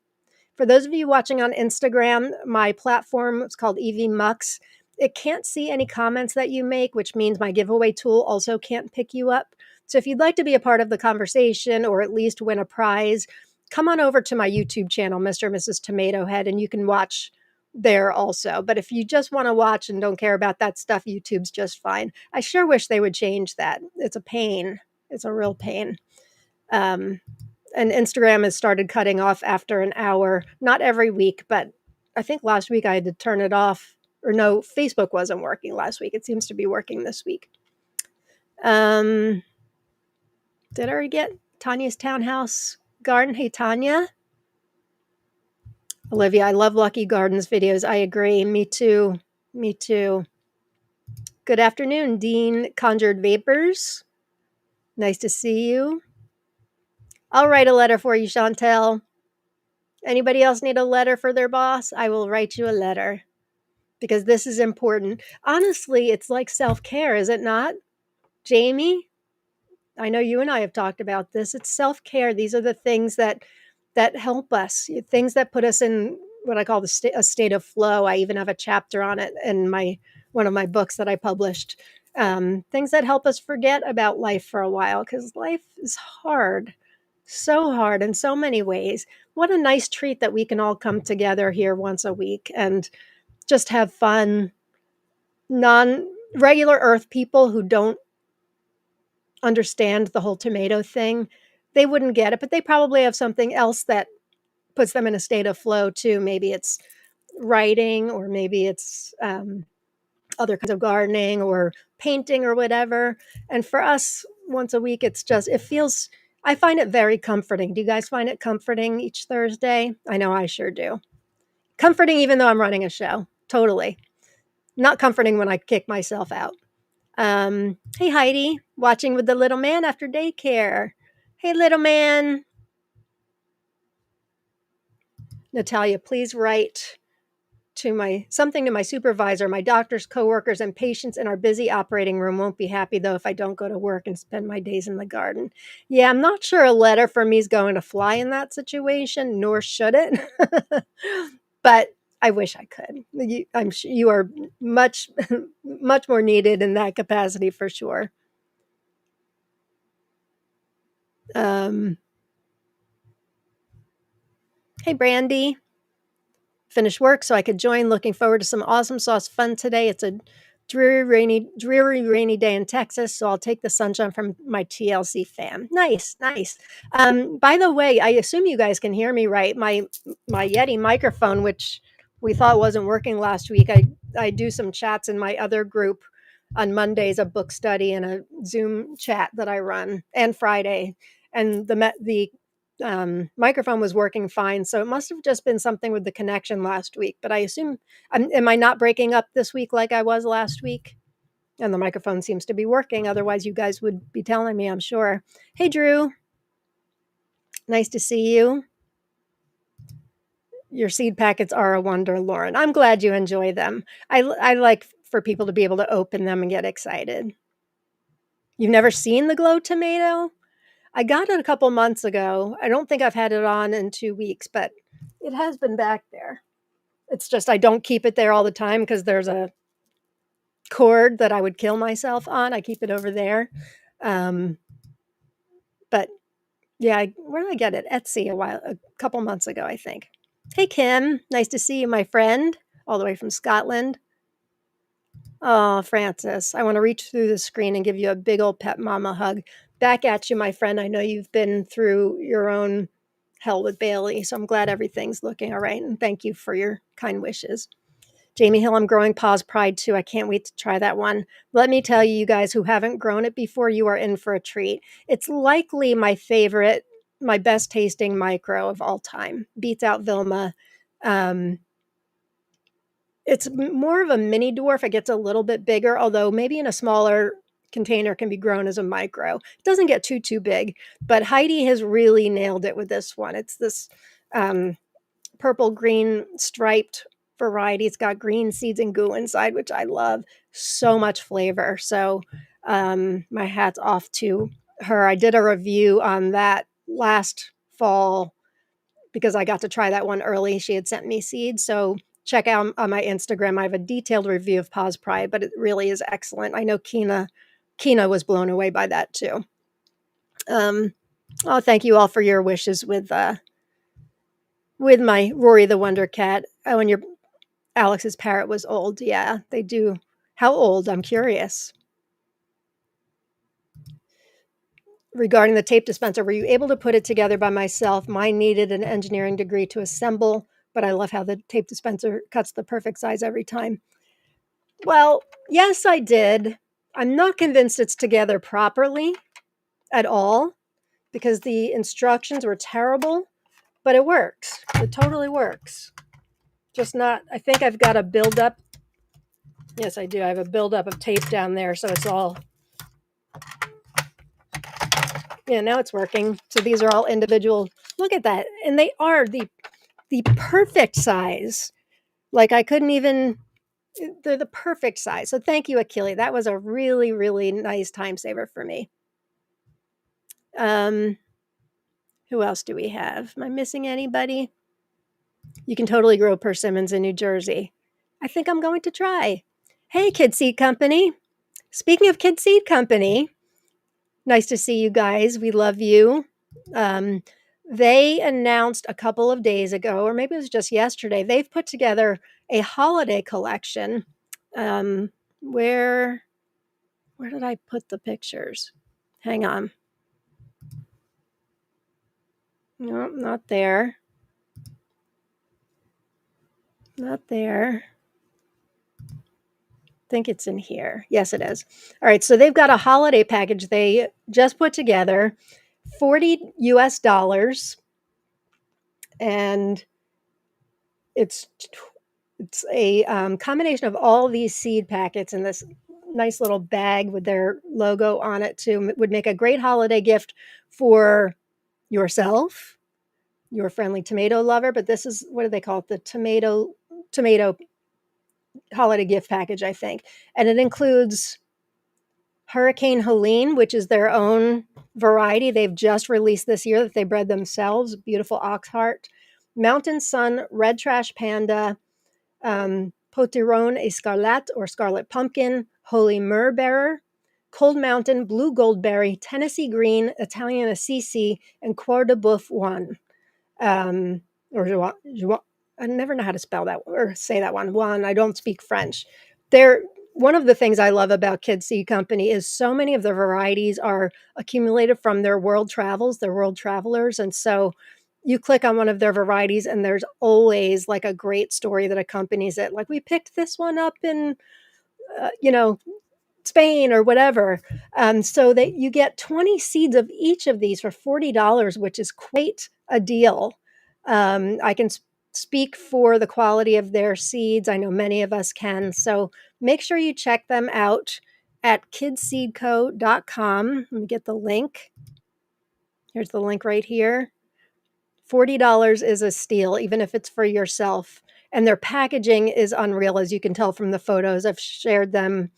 For those of you watching on Instagram, my platform is called EV Mux. It can't see any comments that you make, which means my giveaway tool also can't pick you up. So if you'd like to be a part of the conversation or at least win a prize, come on over to my YouTube channel, Mr. and Mrs. Tomato Head, and you can watch there also. But if you just want to watch and don't care about that stuff, YouTube's just fine. I sure wish they would change that. It's a pain. It's a real pain. And Instagram has started cutting off after an hour, not every week, but I think last week I had to turn it off. Or no, Facebook wasn't working last week. It seems to be working this week. Did I already get Tanya's townhouse garden? Hey, Tanya. Olivia, I love Lucky Gardens videos. I agree. Me too. Me too. Good afternoon, Dean Conjured Vapors. Nice to see you. I'll write a letter for you, Chantel. Anybody else need a letter for their boss? I will write you a letter because this is important. Honestly, it's like self-care, is it not? Jamie, I know you and I have talked about this. It's self-care. These are the things that help us, things that put us in what I call a state of flow. I even have a chapter on it in one of my books that I published. Things that help us forget about life for a while, because life is hard, so hard in so many ways. What a nice treat that we can all come together here once a week and just have fun. Non-regular Earth people who don't understand the whole tomato thing, they wouldn't get it, but they probably have something else that puts them in a state of flow too. Maybe it's writing, or maybe it's other kinds of gardening or painting or whatever. And for us, once a week, I find it very comforting. Do you guys find it comforting each Thursday? I know I sure do. Comforting even though I'm running a show. Totally. Not comforting when I kick myself out. Hey, Heidi, watching with the little man after daycare. Hey, little man. Natalia, please write something to my supervisor. My doctors, coworkers, and patients in our busy operating room won't be happy, though, if I don't go to work and spend my days in the garden. Yeah, I'm not sure a letter from me is going to fly in that situation, nor should it. But I wish I could. I'm sure you are much, much more needed in that capacity for sure. Hey, Brandy. Finished work so I could join. Looking forward to some awesome sauce fun today. It's a dreary, rainy day in Texas, so I'll take the sunshine from my TLC fam. Nice, nice. By the way, I assume you guys can hear me right. My Yeti microphone, which we thought wasn't working last week, I do some chats in my other group on Mondays, a book study and a Zoom chat that I run, and Friday, and the microphone was working fine. So it must have just been something with the connection last week. But I assume, am I not breaking up this week like I was last week? And the microphone seems to be working. Otherwise, you guys would be telling me, I'm sure. Hey, Drew. Nice to see you. Your seed packets are a wonder, Lauren. I'm glad you enjoy them. I like for people to be able to open them and get excited. You've never seen the glow tomato? I got it a couple months ago. I don't think I've had it on in 2 weeks, but it has been back there. It's just I don't keep it there all the time because there's a cord that I would kill myself on. I keep it over there. But yeah, where did I get it? Etsy a couple months ago, I think. Hey, Kim. Nice to see you, my friend, all the way from Scotland. Oh, Francis, I want to reach through the screen and give you a big old pet mama hug. Back at you, my friend. I know you've been through your own hell with Bailey. So I'm glad everything's looking all right. And thank you for your kind wishes. Jamie Hill, I'm growing Paws Pride too. I can't wait to try that one. Let me tell you, you guys who haven't grown it before, you are in for a treat. It's likely my favorite, my best tasting micro of all time. Beats out Vilma. Um, it's more of a mini dwarf. It gets a little bit bigger, although maybe in a smaller container can be grown as a micro. It doesn't get too big, but Heidi has really nailed it with this one. It's this um, purple green striped variety. It's got green seeds and goo inside, which I love. So much flavor. So my hat's off to her. I did a review on that last fall because I got to try that one early. She had sent me seeds. So check out on my Instagram. I have a detailed review of Paws Pride, but it really is excellent. I know Kina was blown away by that too. Oh, thank you all for your wishes with my Rory the Wonder Cat. Oh, and your Alex's parrot was old. Yeah, they do. How old? I'm curious. Regarding the tape dispenser, were you able to put it together by myself? Mine needed an engineering degree to assemble, but I love how the tape dispenser cuts the perfect size every time. Well, yes, I did. I'm not convinced it's together properly at all because the instructions were terrible, but it works. It totally works. Just not, I think I've got a buildup. Yes, I do. I have a buildup of tape down there, so it's all, yeah, now it's working. So these are all individual. Look at that. And they are the perfect size. Like I couldn't even, they're the perfect size. So thank you, Achille. That was a really, really nice time saver for me. Um, who else do we have? Am I missing anybody? You can totally grow persimmons in New Jersey. I think I'm going to try. Hey, Kid Seed Company. Speaking of Kid Seed Company, nice to see you guys. We love you. Um, they announced a couple of days ago, or maybe it was just yesterday, they've put together a holiday collection. Um, where where did I put the pictures? Hang on. No, not there. Not there. I think it's in here. Yes, it is. All right, so they've got a holiday package they just put together, 40 US dollars, and it's a combination of all these seed packets in this nice little bag with their logo on it too. Would make a great holiday gift for yourself, your friendly tomato lover. But this is, what do they call it? The tomato holiday gift package, I think. And it includes Hurricane Helene, which is their own variety they've just released this year that they bred themselves. Beautiful ox heart. Mountain Sun, Red Trash Panda, Potiron Escarlate or Scarlet Pumpkin, Holy Myrrh Bearer, Cold Mountain, Blue Goldberry, Tennessee Green, Italian Assisi, and Croix de Boeuf one. Or I never know how to spell that or say that one. One, I don't speak French. They're one of the things I love about Kid Seed Company is so many of the varieties are accumulated from their world travels, their world travelers. And so you click on one of their varieties and there's always like a great story that accompanies it. Like we picked this one up in, you know, Spain or whatever. So that you get 20 seeds of each of these for $40, which is quite a deal. I can speak for the quality of their seeds. I know many of us can. So make sure you check them out at kidseedco.com. Let me get the link. Here's the link right here. $40 is a steal, even if it's for yourself. And their packaging is unreal, as you can tell from the photos. I've shared them.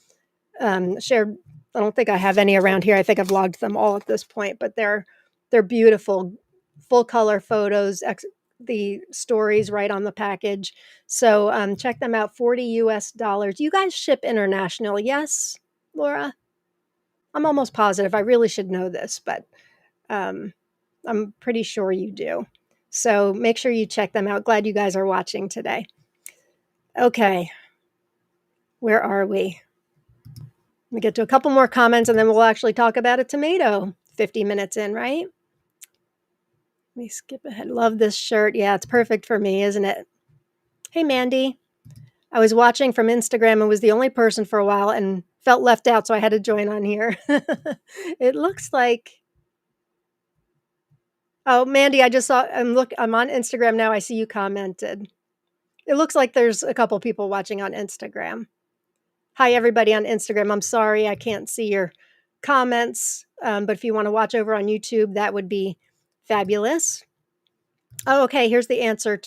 Shared. I don't think I have any around here. I think I've logged them all at this point, but they're beautiful, full color photos. The stories right on the package. So check them out. $40 US. You guys ship international, yes, Laura? I'm almost positive. I really should know this, but um, I'm pretty sure you do. So make sure you check them out. Glad you guys are watching today. Okay, where are we? We get to a couple more comments and then we'll actually talk about a tomato 50 minutes in, right? me skip ahead. Love this shirt. Yeah, it's perfect for me, isn't it? Hey, Mandy. I was watching from Instagram and was the only person for a while and felt left out, so I had to join on here. It looks like oh, Mandy, I just saw I'm on Instagram now, I see you commented. It looks like there's a couple people watching on Instagram. Hi, everybody on Instagram. I'm sorry I can't see your comments, but if you wanna watch over on YouTube, that would be fabulous. Oh, okay, here's the answer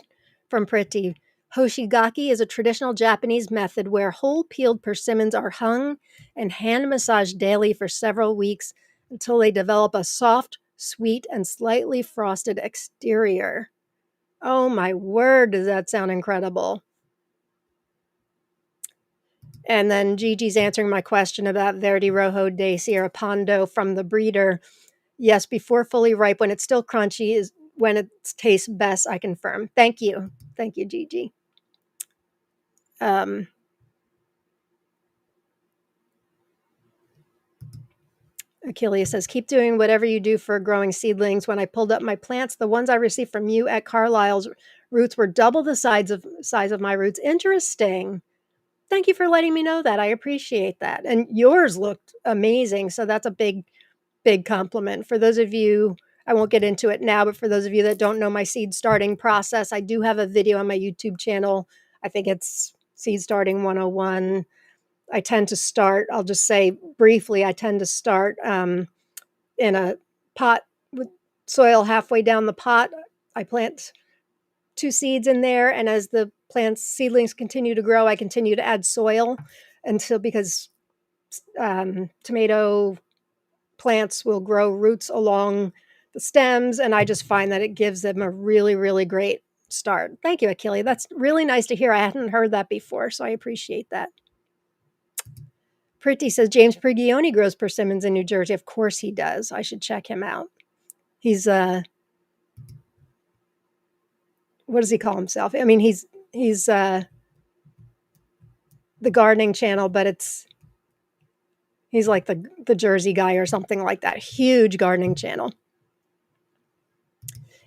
from Pretty. Hoshigaki is a traditional Japanese method where whole peeled persimmons are hung and hand massaged daily for several weeks until they develop a soft, sweet, and slightly frosted exterior. Oh my word, does that sound incredible? And then Gigi's answering my question about Verde Rojo de Sierra Pondo from the breeder. Yes, before fully ripe, when it's still crunchy, is when it tastes best, I confirm. Thank you. Thank you, Gigi. Achilles says, keep doing whatever you do for growing seedlings. When I pulled up my plants, the ones I received from you at Carlisle's roots were double the size of my roots. Interesting. Thank you for letting me know that. I appreciate that. And yours looked amazing. So that's a big, big compliment. For those of you, I won't get into it now, but for those of you that don't know my seed starting process, I do have a video on my YouTube channel. I think it's Seed Starting 101. I tend to start, I'll just say briefly, I tend to start in a pot with soil halfway down the pot. I plant 2 seeds in there, and as the plants seedlings continue to grow, I continue to add soil until because tomato plants will grow roots along the stems, and I just find that it gives them a really, really great start. Thank you, Achille. That's really nice to hear. I hadn't heard that before, so I appreciate that. Pretty says James Prigioni grows persimmons in New Jersey. Of course he does. I should check him out. He's what does he call himself? I mean, he's the gardening channel, but he's like the Jersey guy or something like that. Huge gardening channel.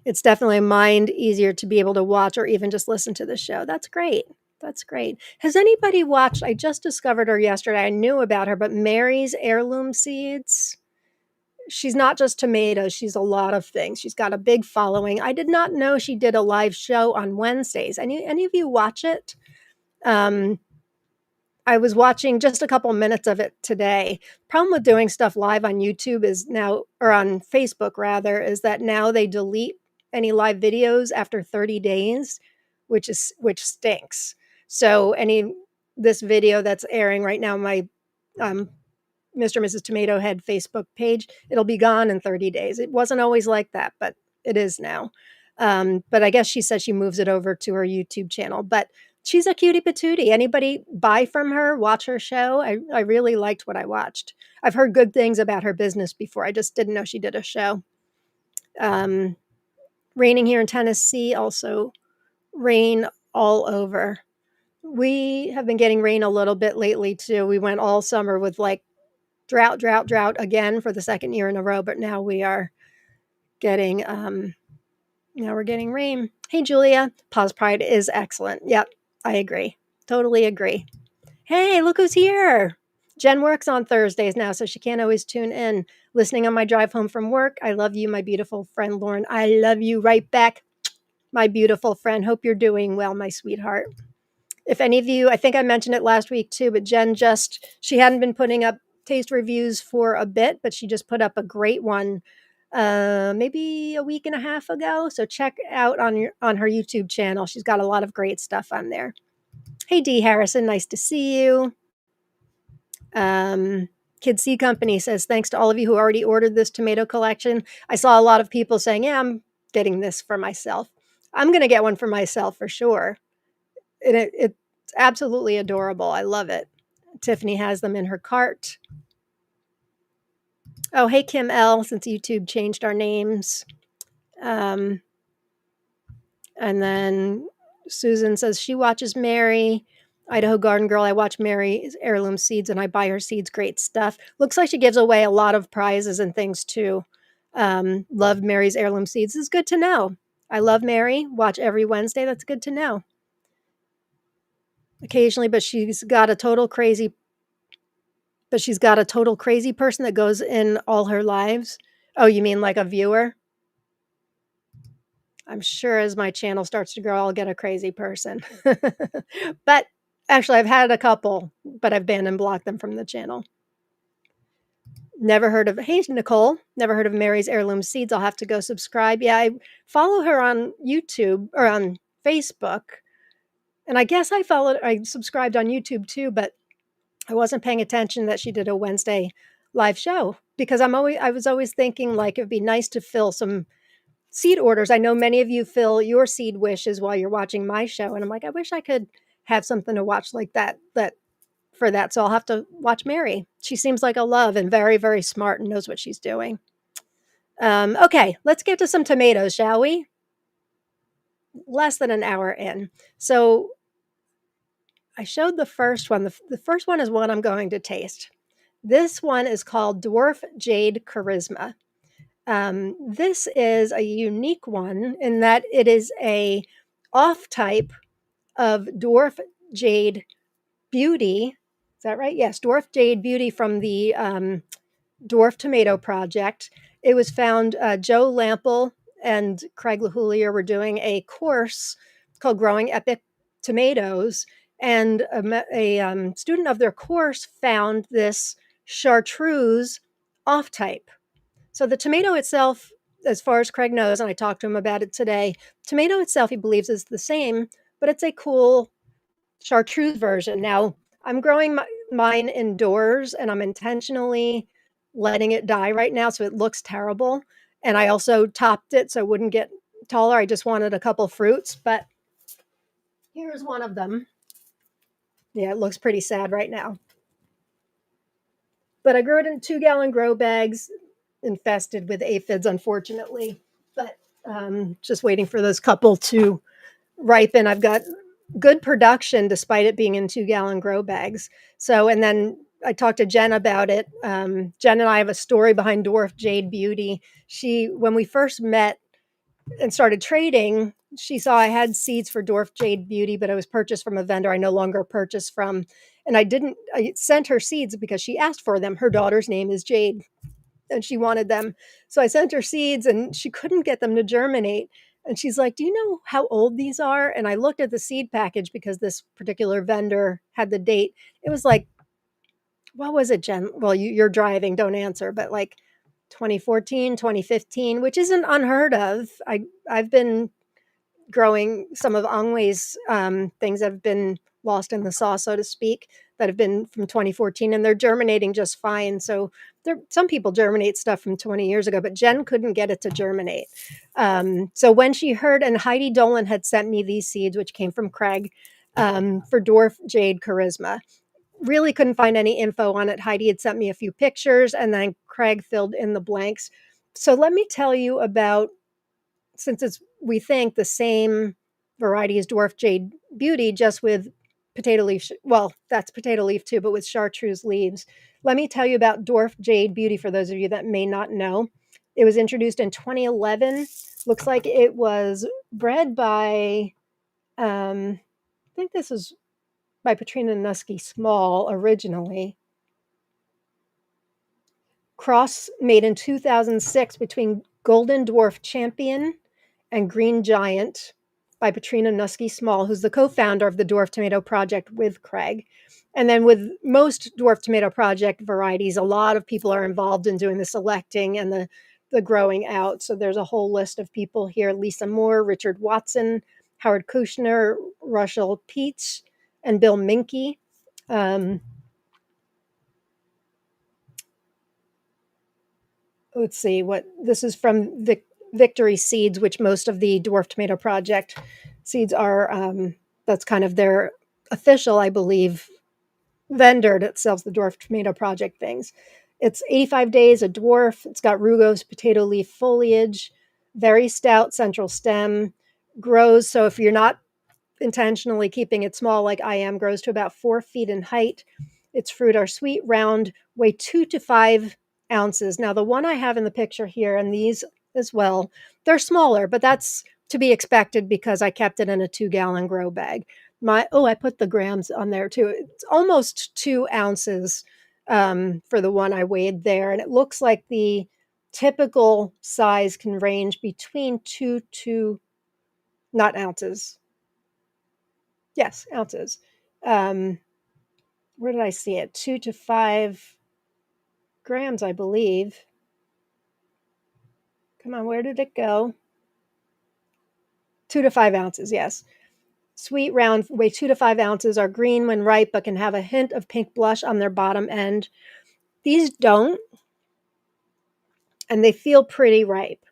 It's definitely a mind easier to be able to watch or even just listen to the show. That's great. That's great. Has anybody watched? I just discovered her yesterday. I knew about her, but Mary's Heirloom Seeds. She's not just tomatoes. She's a lot of things. She's got a big following. I did not know she did a live show on Wednesdays. Any of you watch it? I was watching just a couple minutes of it today. Problem with doing stuff live on YouTube is now, or on Facebook rather, is that now they delete any live videos after 30 days, which stinks. So this video that's airing right now, my Mr. and Mrs. Tomato Head Facebook page, it'll be gone in 30 days. It wasn't always like that, but it is now. But I guess she says she moves it over to her YouTube channel. But she's a cutie patootie. Anybody buy from her, watch her show? I really liked what I watched. I've heard good things about her business before. I just didn't know she did a show. Raining here in Tennessee, also rain all over. We have been getting rain a little bit lately too. We went all summer with like drought again for the second year in a row, but now we are getting now we're getting rain. Hey Julia, Pause Pride is excellent. Yep, I agree. Totally agree. Hey, look who's here. Jen works on Thursdays now, so she can't always tune in. Listening on my drive home from work. I love you, my beautiful friend Lauren. I love you right back, my beautiful friend. Hope you're doing well, my sweetheart. If any of you, I think I mentioned it last week too, but Jen she hadn't been putting up taste reviews for a bit, but she just put up a great one maybe a week and a half ago. So check out on her YouTube channel. She's got a lot of great stuff on there. Hey D Harrison, nice to see you. Kid C Company says, thanks to all of you who already ordered this tomato collection. I saw a lot of people saying, yeah, I'm getting this for myself. I'm going to get one for myself for sure. It's absolutely adorable. I love it. Tiffany has them in her cart. Oh, hey, Kim L, since YouTube changed our names. And then Susan says she watches Mary. Idaho Garden Girl, I watch Mary's Heirloom Seeds and I buy her seeds. Great stuff. Looks like she gives away a lot of prizes and things too. Love Mary's heirloom seeds. This is good to know. I love Mary. Watch every Wednesday. That's good to know. Occasionally, but she's got a total crazy person that goes in all her lives. Oh, you mean like a viewer? I'm sure as my channel starts to grow, I'll get a crazy person. But actually, I've had a couple, but I've banned and blocked them from the channel. Never heard of, hey, Nicole, never heard of Mary's Heirloom Seeds. I'll have to go subscribe. Yeah, I follow her on YouTube or on Facebook. And I guess I subscribed on YouTube too, but I wasn't paying attention that she did a Wednesday live show because I was always thinking like it'd be nice to fill some seed orders. I know many of you fill your seed wishes while you're watching my show. And I'm like, I wish I could have something to watch like that for that. So I'll have to watch Mary. She seems like a love and very, very smart and knows what she's doing. Okay, let's get to some tomatoes, shall we? Less than an hour in. So I showed the first one. The first one is one I'm going to taste. This one is called Dwarf Jade Charisma. This is a unique one in that it is a off type of Dwarf Jade Beauty. Is that right? Yes, Dwarf Jade Beauty from the Dwarf Tomato Project. It was found, Joe Lample and Craig LaHoulier were doing a course called Growing Epic Tomatoes, and a student of their course found this chartreuse off type. So the tomato itself, as far as Craig knows, and I talked to him about it today, tomato itself he believes is the same, but it's a cool chartreuse version. Now, I'm growing mine indoors and I'm intentionally letting it die right now so it looks terrible. And I also topped it so it wouldn't get taller. I just wanted a couple fruits, but here's one of them. Yeah, it looks pretty sad right now. But I grew it in 2-gallon grow bags, infested with aphids, unfortunately. But just waiting for those couple to ripen. I've got good production despite it being in 2-gallon grow bags. So, and then I talked to Jen about it. Jen and I have a story behind Dwarf Jade Beauty. When we first met and started trading, she saw I had seeds for Dwarf Jade Beauty, but I was purchased from a vendor I no longer purchase from. And I sent her seeds because she asked for them. Her daughter's name is Jade and she wanted them. So I sent her seeds and she couldn't get them to germinate. And she's like, do you know how old these are? And I looked at the seed package because this particular vendor had the date. It was like, what was it, Jen? Well, you're driving, don't answer, but like 2014, 2015, which isn't unheard of. I've been growing some of Angwei's things that have been lost in the sauce, so to speak, that have been from 2014, and they're germinating just fine. So some people germinate stuff from 20 years ago, but Jen couldn't get it to germinate. So when she heard, and Heidi Dolan had sent me these seeds, which came from Craig, for Dwarf Jade Charisma. Really couldn't find any info on it. Heidi had sent me a few pictures, and then Craig filled in the blanks. So let me tell you about, since it's, we think, the same variety as Dwarf Jade Beauty, just with potato leaf. Well, that's potato leaf too, but with chartreuse leaves. Let me tell you about Dwarf Jade Beauty for those of you that may not know. It was introduced in 2011. Looks like it was bred by, I think this is by Patrina Nusky Small originally. Cross made in 2006 between Golden Dwarf Champion and Green Giant by Patrina Nusky Small, who's the co-founder of the Dwarf Tomato Project with Craig. And then with most Dwarf Tomato Project varieties, a lot of people are involved in doing the selecting and the growing out. So there's a whole list of people here: Lisa Moore, Richard Watson, Howard Kushner, Russell Peets, and Bill Minke. Let's see what this is from Victory Seeds, which most of the Dwarf Tomato Project seeds are. That's kind of their official, I believe, vendor that sells the Dwarf Tomato Project things. It's 85 days, a dwarf. It's got rugose potato leaf foliage, very stout central stem, grows. So if you're not intentionally keeping it small like I am, grows to about 4 feet in height. Its fruit are sweet, round, weigh 2 to 5 ounces. Now, the one I have in the picture here, and these as well, they're smaller, but that's to be expected because I kept it in a 2-gallon grow bag. I put the grams on there too. It's almost 2 ounces for the one I weighed there. And it looks like the typical size can range between not ounces. Yes, ounces. Where did I see it? 2 to 5 grams, I believe. Come on, where did it go? 2 to 5 ounces, yes. Sweet round weigh 2 to 5 ounces, are green when ripe, but can have a hint of pink blush on their bottom end. These don't, and they feel pretty ripe.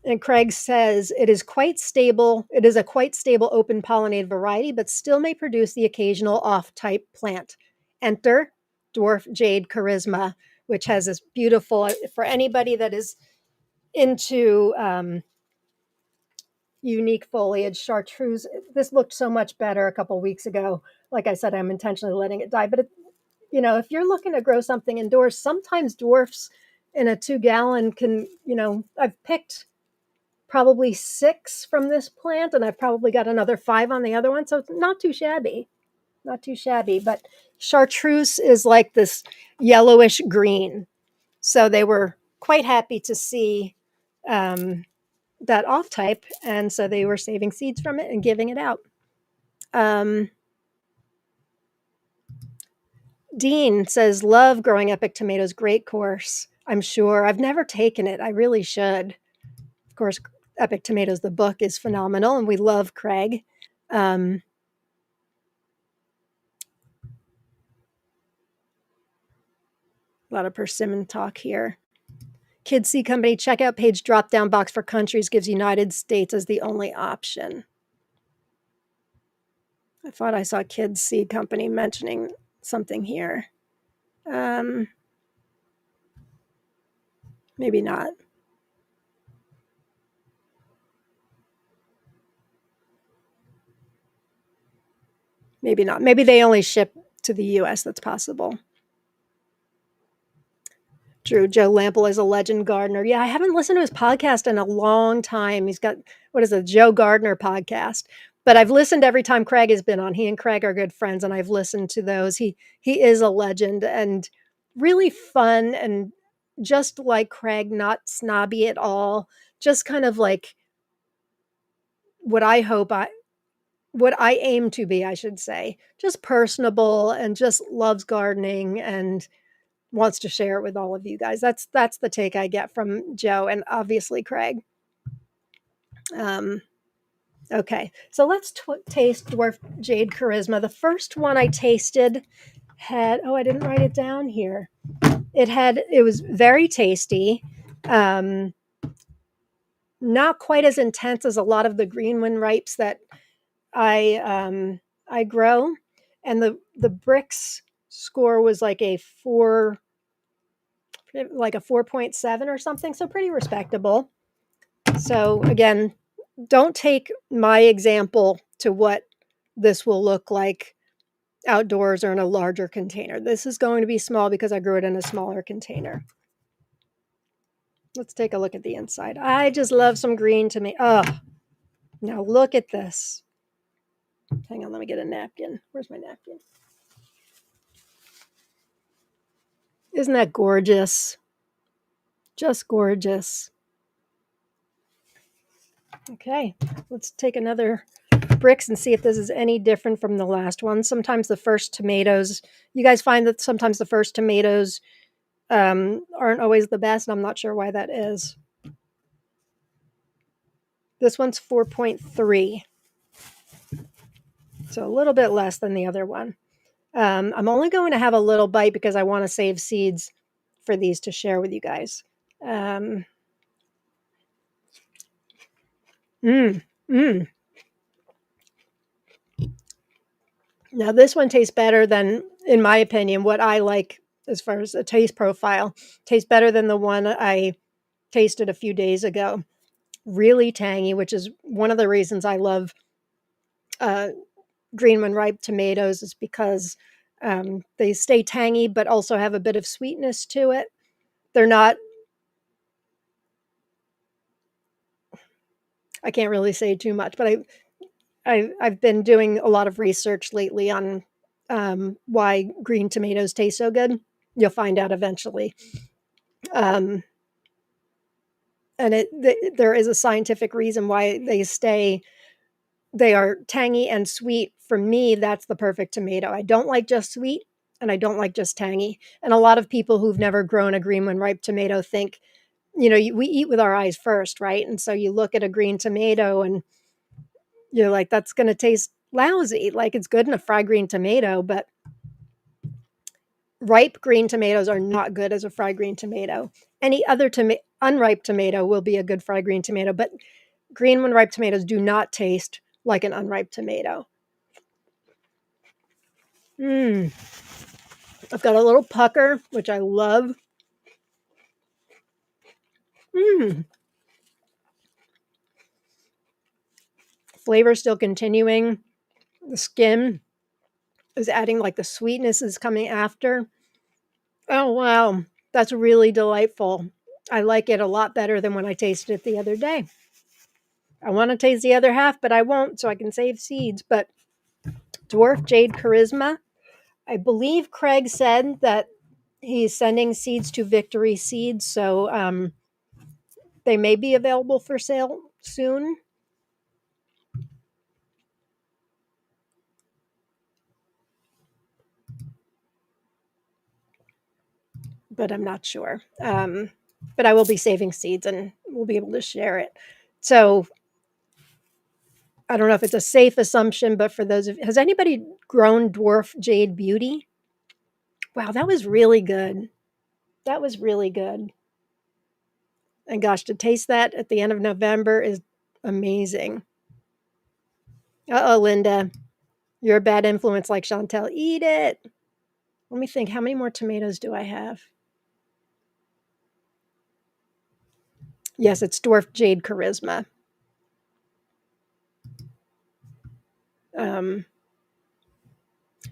And Craig says it is quite stable. It is a quite stable open pollinated variety, but still may produce the occasional off-type plant. Enter dwarf jade charisma, which has this beautiful, for anybody that is into unique foliage, chartreuse. This looked so much better a couple weeks ago. Like I said, I'm intentionally letting it die. But if you're looking to grow something indoors, sometimes dwarfs in a 2-gallon can, I've picked probably 6 from this plant, and I've probably got another 5 on the other one. So it's not too shabby. Not too shabby. But chartreuse is like this yellowish green. So they were quite happy to see that off type. And so they were saving seeds from it and giving it out. Dean says, love growing epic tomatoes. Great course. I'm sure. I've never taken it. I really should. Of course, Epic Tomatoes, the book, is phenomenal, and we love Craig. A lot of persimmon talk here. Kids Seed Company checkout page drop-down box for countries gives United States as the only option. I thought I saw Kids Seed Company mentioning something here. Maybe not. Maybe not. Maybe they only ship to the U.S. That's possible. Drew, Joe Lampel is a legend gardener. Yeah, I haven't listened to his podcast in a long time. He's got, Joe Gardner podcast. But I've listened every time Craig has been on. He and Craig are good friends, and I've listened to those. He is a legend and really fun, and just like Craig, not snobby at all. Just kind of like what I aim to be, I should say. Just personable and just loves gardening and wants to share it with all of you guys. That's the take I get from Joe and obviously Craig. Okay, so let's taste Dwarf Jade Charisma. The first one I tasted had, I didn't write it down here. It was very tasty. Not quite as intense as a lot of the green when ripes that I grow. And the Brix score was like a 4.7 or something. So pretty respectable. So again, don't take my example to what this will look like outdoors or in a larger container. This is going to be small because I grew it in a smaller container. Let's take a look at the inside. I just love some green tomato. Oh, now look at this. Hang on, let me get a napkin. Where's my napkin? Isn't that gorgeous? Just gorgeous. Okay, let's take another Brix and see if this is any different from the last one. Sometimes the first tomatoes, you guys find that sometimes the first tomatoes aren't always the best, and I'm not sure why that is. This one's 4.3. So a little bit less than the other one. I'm only going to have a little bite because I want to save seeds for these to share with you guys. Now this one tastes better than, in my opinion, what I like as far as a taste profile. Tastes better than the one I tasted a few days ago. Really tangy, which is one of the reasons I love green when ripe tomatoes, is because They stay tangy, but also have a bit of sweetness to it. They're not, I can't really say too much, but I've been doing a lot of research lately on why green tomatoes taste so good. You'll find out eventually. Um, and there is a scientific reason why they are tangy and sweet. For me, that's the perfect tomato. I don't like just sweet and I don't like just tangy. And a lot of people who've never grown a green when ripe tomato think, we eat with our eyes first, right? And so you look at a green tomato and you're like, that's going to taste lousy. Like it's good in a fried green tomato, but ripe green tomatoes are not good as a fried green tomato. Any other unripe tomato will be a good fried green tomato, but green when ripe tomatoes do not taste like an unripe tomato. Mm. I've got a little pucker, which I love. Mm. Flavor still continuing. The skin is adding, like the sweetness is coming after. Oh, wow. That's really delightful. I like it a lot better than when I tasted it the other day. I want to taste the other half, but I won't, so I can save seeds. But Dwarf Jade Charisma, I believe Craig said that he's sending seeds to Victory Seeds, so they may be available for sale soon. But I'm not sure. But I will be saving seeds and we'll be able to share it. So I don't know if it's a safe assumption, but for those of has anybody grown Dwarf Jade Beauty? Wow, that was really good. That was really good. And gosh, to taste that at the end of November is amazing. Uh-oh, Linda. You're a bad influence like Chantel. Eat it. Let me think. How many more tomatoes do I have? Yes, it's Dwarf Jade Charisma.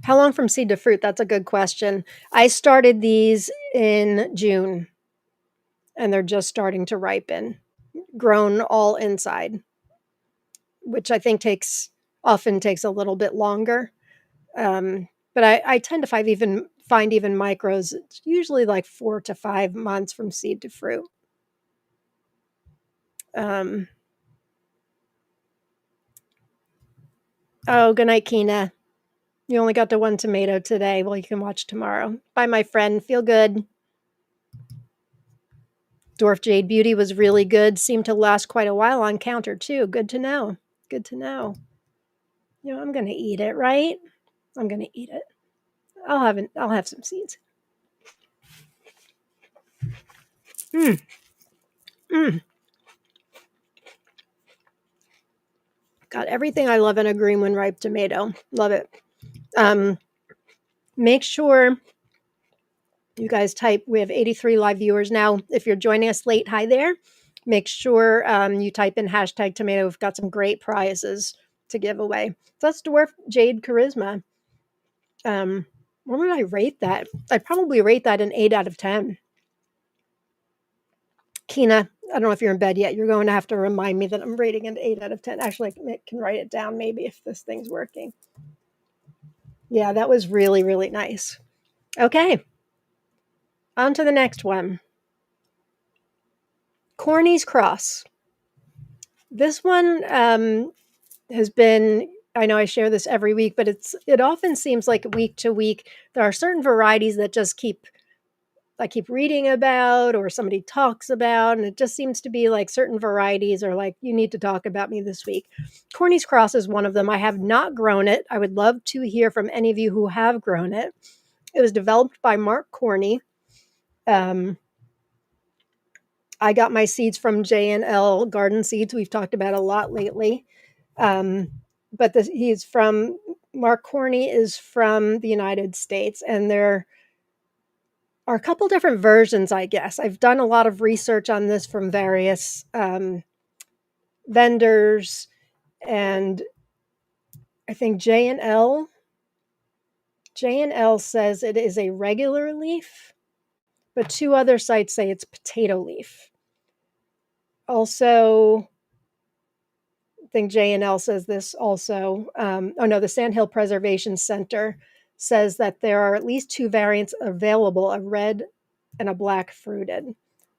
How long from seed to fruit? That's a good question. I started these in June and they're just starting to ripen, grown all inside, which I think often takes a little bit longer. But I tend to find even micros. It's usually like 4 to 5 months from seed to fruit. Oh, good night, Kina. You only got to one tomato today. Well, you can watch tomorrow. Bye, my friend. Feel good. Dwarf Jade Beauty was really good. Seemed to last quite a while on counter, too. Good to know. Good to know. I'm going to eat it, right? I'm going to eat it. I'll have some seeds. Mm. Mm. Got everything I love in a green when ripe tomato. Love it. Make sure you guys type. We have 83 live viewers now. If you're joining us late, hi there. Make sure you type in hashtag tomato. We've got some great prizes to give away. So that's Dwarf Jade Charisma. What would I rate that? I'd probably rate that an 8 out of 10. Kina, I don't know if you're in bed yet. You're going to have to remind me that I'm rating an 8 out of 10. Actually, I can write it down maybe if this thing's working. Yeah, that was really, really nice. Okay. On to the next one. Corny's Cross. This one has been, I know I share this every week, but it often seems like week to week, there are certain varieties that just I keep reading about or somebody talks about, and it just seems to be like certain varieties are like, you need to talk about me this week. Corny's Cross is one of them. I have not grown it. I would love to hear from any of you who have grown it. It was developed by Mark Corny. I got my seeds from J&L Garden Seeds. We've talked about a lot lately. But Mark Corny is from the United States, and there are a couple different versions, I guess. I've done a lot of research on this from various vendors, and I think J&L J&L says it is a regular leaf, but 2 other sites say it's potato leaf. Also, I think J&L says this also. The Sandhill Preservation Center says that there are at least 2 variants available, a red and a black fruited.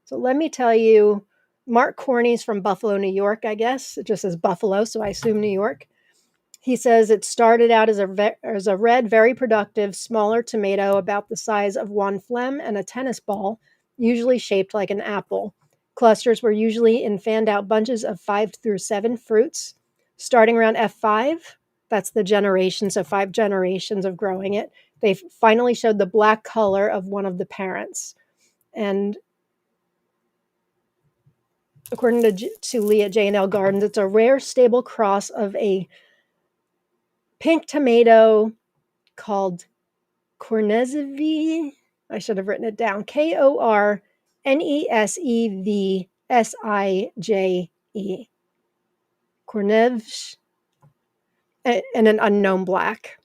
So let me tell you, Mark Corney's from Buffalo, New York, I guess. It just says Buffalo, so I assume New York. He says it started out as a red, very productive, smaller tomato about the size of one phlegm and a tennis ball, usually shaped like an apple. Clusters were usually in fanned out bunches of 5 through 7 fruits. Starting around F5, that's the generation, so 5 generations of growing it, they finally showed the black color of one of the parents. And according to Lee at J&L Gardens, it's a rare, stable cross of a pink tomato called Kornesevii. I should have written it down. Kornesevsije. Kornevs, and an unknown black.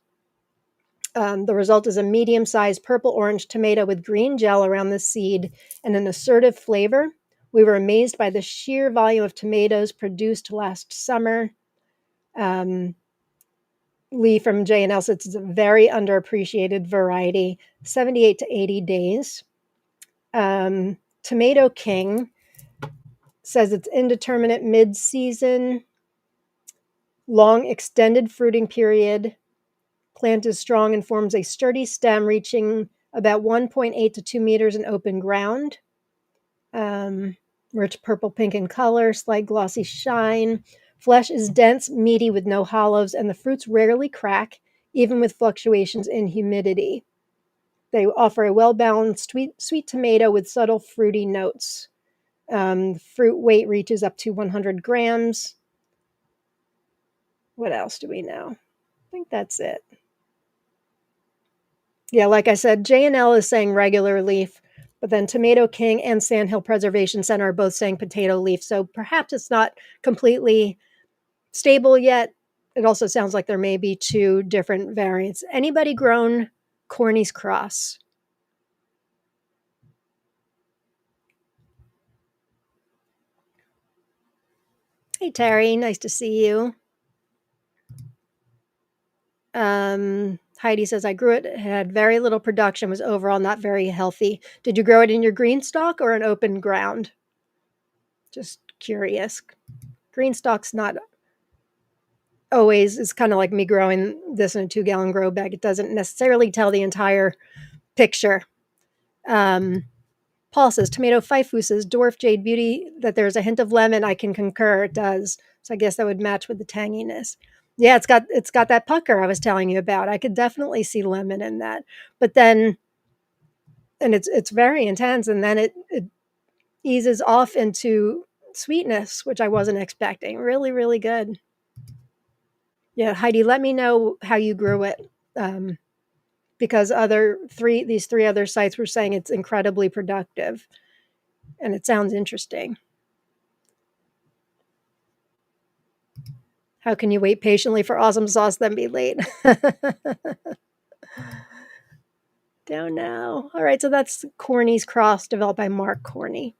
The result is a medium-sized purple-orange tomato with green gel around the seed and an assertive flavor. We were amazed by the sheer volume of tomatoes produced last summer. Lee from J&L says it's a very underappreciated variety, 78 to 80 days. Tomato King says it's indeterminate mid-season, long extended fruiting period. Plant is strong and forms a sturdy stem reaching about 1.8 to 2 meters in open ground. Rich purple pink in color, slight glossy shine. Flesh is dense, meaty with no hollows, and the fruits rarely crack, even with fluctuations in humidity. They offer a well-balanced sweet tomato with subtle fruity notes. Fruit weight reaches up to 100 grams. What else do we know? I think that's it. Yeah, like I said, J&L is saying regular leaf, but then Tomato King and Sandhill Preservation Center are both saying potato leaf. So perhaps it's not completely stable yet. It also sounds like there may be 2 different variants. Anybody grown Corny's Cross? Hey, Terry, nice to see you. Heidi says, I grew it. It had very little production, was overall not very healthy. Did you grow it in your green stalk or an open ground? Just curious. Green stalk's not always, it's kind of like me growing this in a 2-gallon grow bag. It doesn't necessarily tell the entire picture. Paul says, Tomato Faifu says, Dwarf Jade Beauty, that there's a hint of lemon. I can concur. It does. So I guess that would match with the tanginess. Yeah, it's got that pucker I was telling you about. I could definitely see lemon in that. But then, and it's very intense, and then it eases off into sweetness, which I wasn't expecting. Really, really good. Yeah, Heidi, let me know how you grew it. Because these 3 other sites were saying it's incredibly productive, and it sounds interesting. How can you wait patiently for awesome sauce, then be late? Don't know. All right, so that's Corny's Cross, developed by Mark Corney.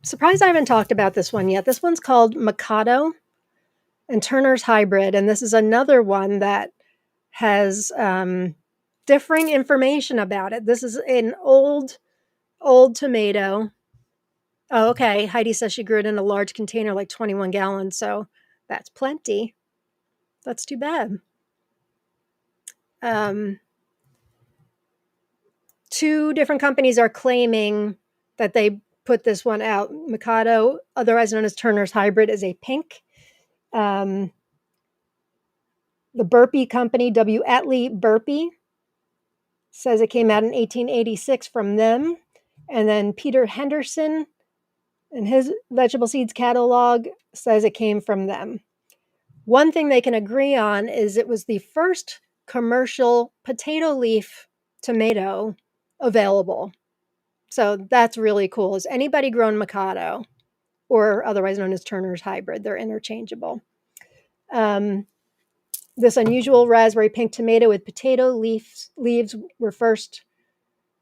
Surprised I haven't talked about this one yet. This one's called Mikado and Turner's Hybrid, and this is another one that has differing information about it. This is an old tomato. Oh, okay. Heidi says she grew it in a large container, like 21 gallons, so that's plenty. That's too bad. 2 different companies are claiming that they put this one out. Mikado, otherwise known as Turner's Hybrid, is a pink. The Burpee company, W. Atlee Burpee, says it came out in 1886 from them. And then Peter Henderson, in his vegetable seeds catalog, says it came from them. One thing they can agree on is it was the first commercial potato leaf tomato available. So that's really cool. Has anybody grown Mikado, or otherwise known as Turner's Hybrid? They're interchangeable. This unusual raspberry pink tomato with potato leaves were first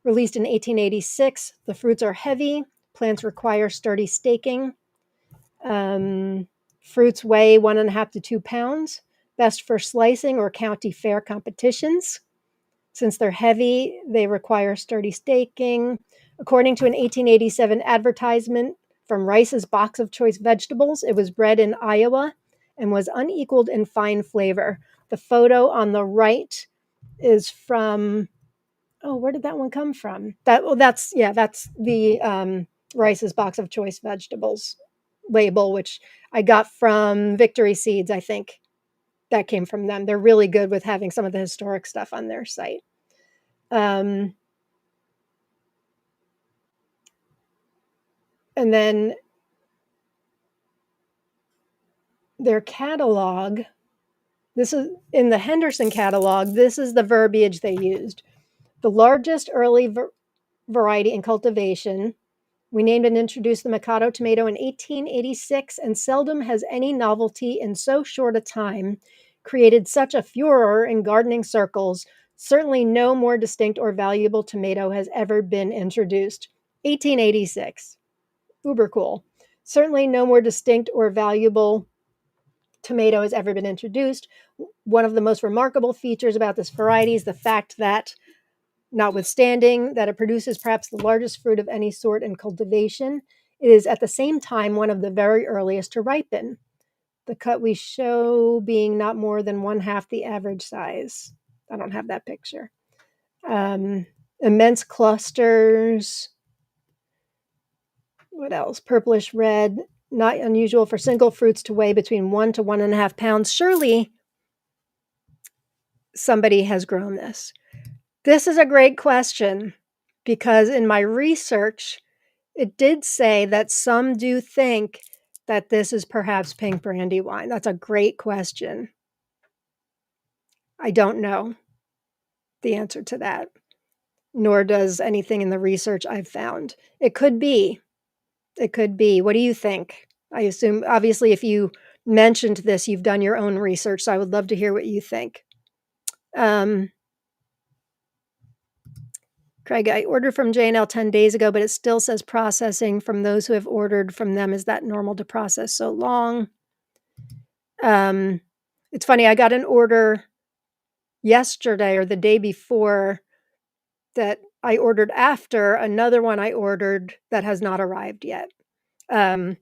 released in 1886. The fruits are heavy. Plants require sturdy staking. Fruits weigh 1.5 to 2 pounds. Best for slicing or county fair competitions. Since they're heavy, they require sturdy staking. According to an 1887 advertisement from Rice's Box of Choice Vegetables, it was bred in Iowa and was unequaled in fine flavor. The photo on the right is from, oh, where did that one come from? That's the Rice's Box of Choice Vegetables label, which I got from Victory Seeds, I think. That came from them. They're really good with having some of the historic stuff on their site. And then their catalog, this is in the Henderson catalog, this is the verbiage they used. The largest early variety in cultivation. We named and introduced the Mikado tomato in 1886, and seldom has any novelty in so short a time created such a furor in gardening circles. Certainly no more distinct or valuable tomato has ever been introduced. 1886. Uber cool. Certainly no more distinct or valuable tomato has ever been introduced. One of the most remarkable features about this variety is the fact that, notwithstanding that it produces perhaps the largest fruit of any sort in cultivation, it is at the same time one of the very earliest to ripen. The cut we show being not more than 1/2 the average size. I don't have that picture. Immense clusters. What else? Purplish red. Not unusual for single fruits to weigh between 1 to 1.5 pounds. Surely somebody has grown this. This is a great question because in my research, it did say that some do think that this is perhaps pink brandy wine. That's a great question. I don't know the answer to that, nor does anything in the research I've found. It could be. It could be. What do you think? I assume, obviously, if you mentioned this, you've done your own research, so I would love to hear what you think. Craig, I ordered from J&L 10 days ago, but it still says processing from those who have ordered from them. Is that normal to process so long? It's funny, I got an order yesterday or the day before that I ordered after another one I ordered that has not arrived yet. But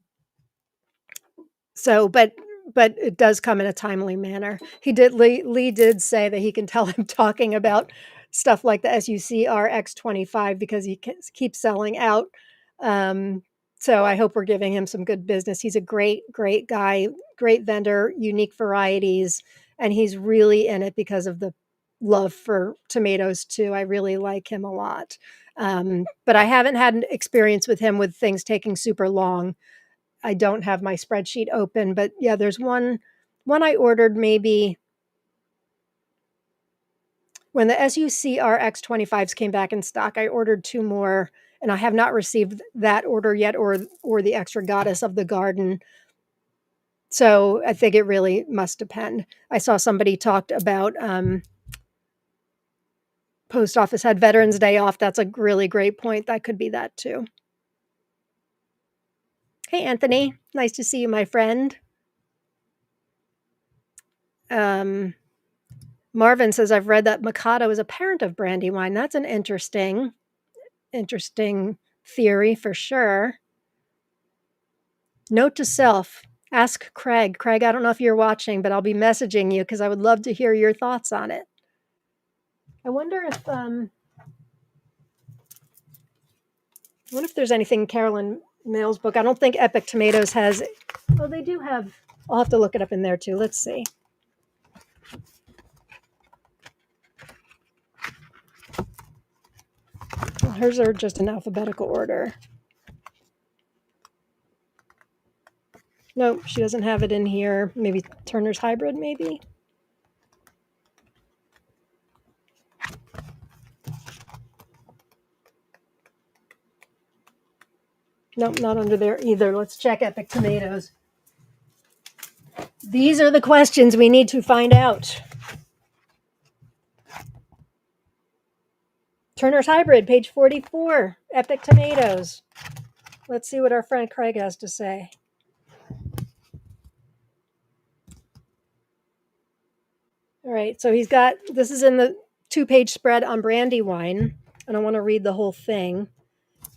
it does come in a timely manner. Lee did say that he can tell I'm talking about stuff like the SUCR X25 because he keeps selling out. So I hope we're giving him some good business. He's a great guy, great vendor, unique varieties, and he's really in it because of the love for tomatoes too. I really like him a lot. But I haven't had an experience with him with things taking super long. I don't have my spreadsheet open, but yeah, there's one I ordered maybe when the SUCR X25s came back in stock. I ordered 2 more, and I have not received that order yet, or the extra goddess of the garden. So I think it really must depend. I saw somebody talked about post office had Veterans Day off. That's a really great point. That could be that too. Hey, Anthony. Nice to see you, my friend. Marvin says, I've read that Mikado is a parent of brandy wine. That's an interesting theory for sure. Note to self, ask Craig. Craig, I don't know if you're watching, but I'll be messaging you because I would love to hear your thoughts on it. I wonder if there's anything in Carolyn Mill's book. I don't think Epic Tomatoes has. Oh, they do have. I'll have to look it up in there too. Let's see. Well, hers are just in alphabetical order. Nope, she doesn't have it in here. Maybe Turner's Hybrid, maybe? Nope, not under there either. Let's check Epic Tomatoes. These are the questions we need to find out. Turner's Hybrid, page 44, Epic Tomatoes. Let's see what our friend Craig has to say. All right, so this is in the 2-page spread on Brandywine. I don't want to read the whole thing.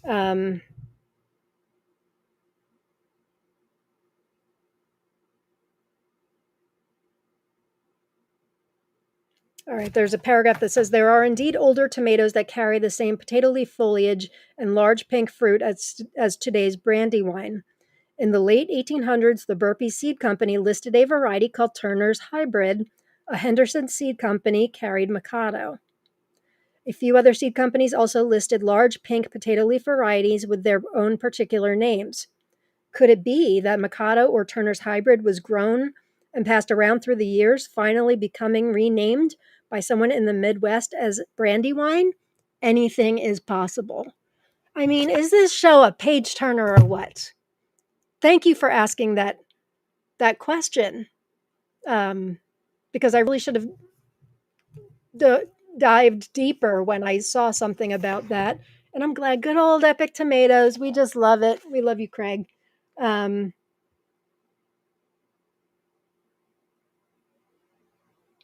Um, all right, there's a paragraph that says there are indeed older tomatoes that carry the same potato leaf foliage and large pink fruit as today's Brandywine. In the late 1800s, the Burpee Seed Company listed a variety called Turner's Hybrid. A Henderson seed company carried Mikado. A few other seed companies also listed large pink potato leaf varieties with their own particular names. Could it be that Mikado or Turner's Hybrid was grown and passed around through the years, finally becoming renamed by someone in the Midwest as Brandywine? Anything is possible. I mean, is this show a page turner or what? Thank you for asking that question, because I really should have dived deeper when I saw something about that. And I'm glad. Good old Epic Tomatoes. We just love it. We love you, Craig. Um,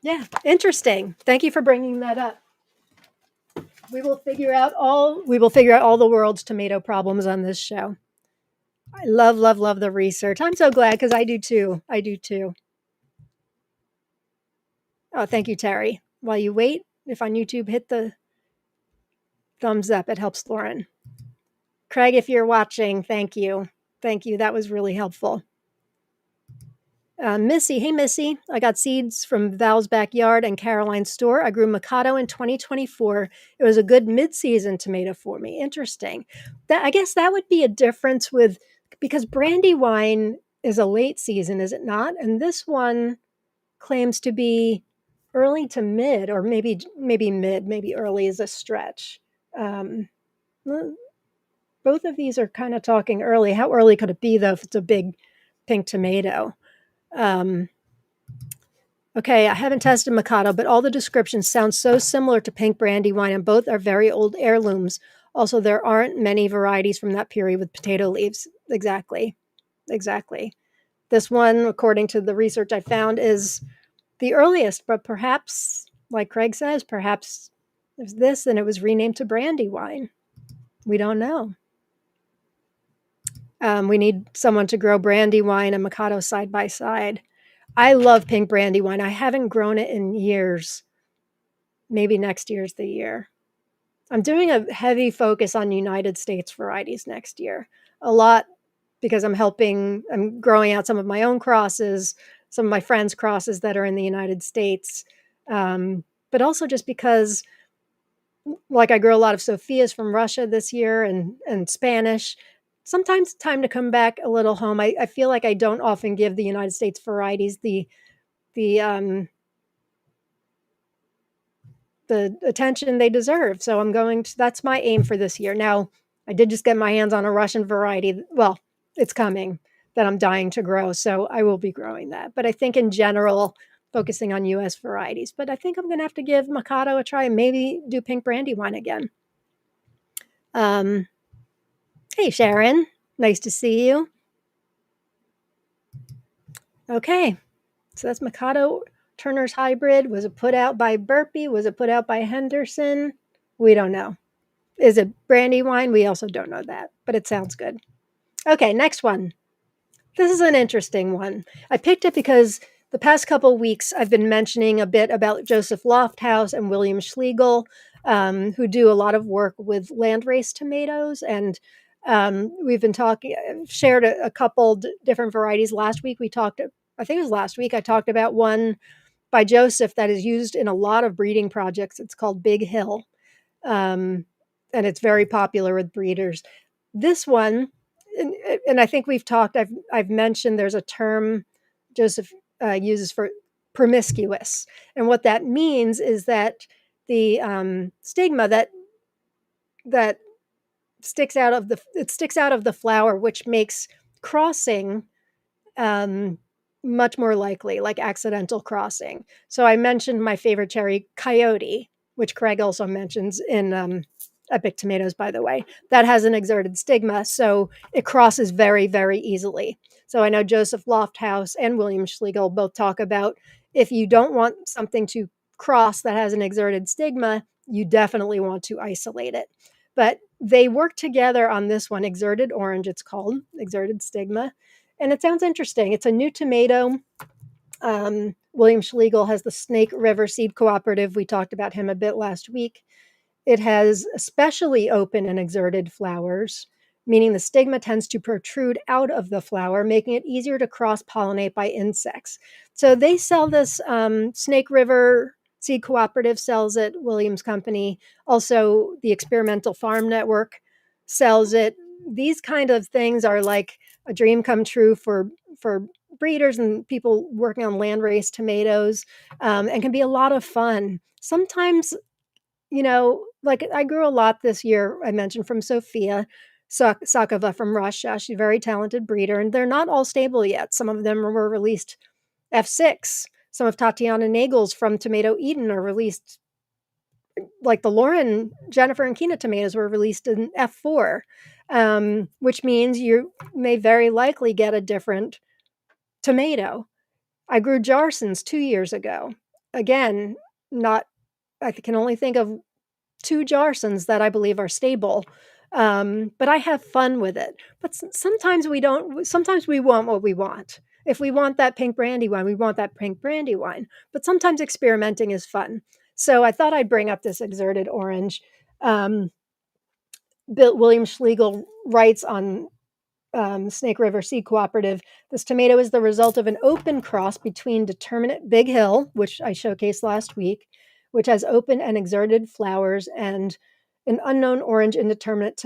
yeah, interesting. Thank you for bringing that up. We will figure out all the world's tomato problems on this show. I love the research. I'm so glad because I do too. I do too. Oh, thank you, Terry. While you wait, if on YouTube, hit the thumbs up. It helps Lauren. Craig, if you're watching, thank you. Thank you. That was really helpful. Missy, hey Missy, I got seeds from Val's backyard and Caroline's store. I grew Mikado in 2024. It was a good mid-season tomato for me. Interesting. I guess that would be a difference because Brandywine is a late season, is it not? And this one claims to be early to mid, or maybe mid, maybe early is a stretch. Um, Both of these are kind of talking early. How early could it be though if it's a big pink tomato? Um, Okay, I haven't tested Mikado, but all the descriptions sound so similar to pink Brandywine, and both are very old heirlooms. Also, there aren't many varieties from that period with potato leaves. Exactly. Exactly. This one, according to the research I found, is the earliest, but perhaps, like Craig says, perhaps there's this and it was renamed to Brandywine. We don't know. We need someone to grow Brandywine and Mikado side by side. I love pink Brandywine. I haven't grown it in years. Maybe next year's the year. I'm doing a heavy focus on United States varieties next year. A lot because I'm growing out some of my own crosses, some of my friends' crosses that are in the United States. But also just because, like, I grew a lot of Sophias from Russia this year and Spanish. Sometimes it's time to come back a little home. I feel like I don't often give the United States varieties the attention they deserve. So that's my aim for this year. Now, I did just get my hands on a Russian variety. Well, it's coming that I'm dying to grow. So I will be growing that. But I think in general, focusing on US varieties. But I think I'm going to have to give Mikado a try and maybe do pink Brandywine again. Hey, Sharon. Nice to see you. Okay. So that's Mikado Turner's Hybrid. Was it put out by Burpee? Was it put out by Henderson? We don't know. Is it Brandywine? We also don't know that, but it sounds good. Okay, next one. This is an interesting one. I picked it because the past couple weeks I've been mentioning a bit about Joseph Lofthouse and William Schlegel, who do a lot of work with landrace tomatoes. And we've been shared a couple different varieties. Last week I think it was last week, I talked about one by Joseph that is used in a lot of breeding projects. It's called Big Hill. Um, and it's very popular with breeders. This one, and I think I've mentioned there's a term Joseph uses for promiscuous, and what that means is that the stigma that sticks out of the flower, which makes crossing much more likely, like accidental crossing. So I mentioned my favorite cherry, Coyote, which Craig also mentions in Epic Tomatoes, by the way. That has an exerted stigma, so it crosses very, very easily. So I know Joseph Lofthouse and William Schlegel both talk about if you don't want something to cross that has an exerted stigma, you definitely want to isolate it. But they work together on this one, Exerted Orange, it's called, Exerted Stigma. And it sounds interesting. It's a new tomato. William Schlegel has the Snake River Seed Cooperative. We talked about him a bit last week. It has especially open and exerted flowers, meaning the stigma tends to protrude out of the flower, making it easier to cross pollinate by insects. So they sell this. Snake River Seed Cooperative sells it, Williams Company. Also, the Experimental Farm Network sells it. These kind of things are like a dream come true for breeders and people working on landrace tomatoes, and can be a lot of fun. Sometimes, like I grew a lot this year, I mentioned from Sophia Sakova from Russia. She's a very talented breeder, and they're not all stable yet. Some of them were released F6. Some of Tatiana Nagel's from Tomato Eden are released, like the Lauren, Jennifer, and Kina tomatoes were released in F4, which means you may very likely get a different tomato. I grew Jarsons 2 years ago. Again, not, I can only think of two Jarsons that I believe are stable. But I have fun with it. But sometimes we don't, sometimes we want what we want. If we want that pink brandy wine, we want that pink brandy wine. But sometimes experimenting is fun. So I thought I'd bring up this exerted orange. Um, William Schlegel writes on Snake River Seed Cooperative. This tomato is the result of an open cross between determinate Big Hill, which I showcased last week, which has open and exerted flowers, and an unknown orange indeterminate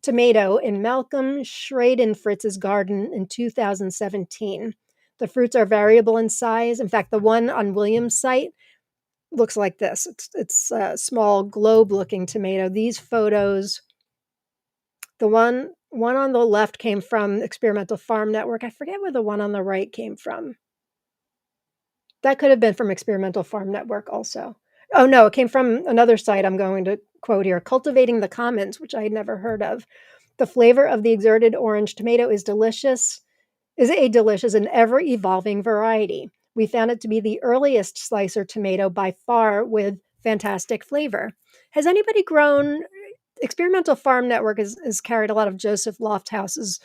tomato in Malcolm Schraden Fritz's garden in 2017. The fruits are variable in size. In fact, the one on Williams' site looks like this. It's a small globe-looking tomato. These photos, the one on the left came from Experimental Farm Network. I forget where the one on the right came from. That could have been from Experimental Farm Network also. Oh no, it came from another site I'm going to quote here, Cultivating the Commons, which I had never heard of. The flavor of the exerted orange tomato is a delicious and ever-evolving variety. We found it to be the earliest slicer tomato by far with fantastic flavor. Has anybody grown? Experimental Farm Network has carried a lot of Joseph Lofthouse's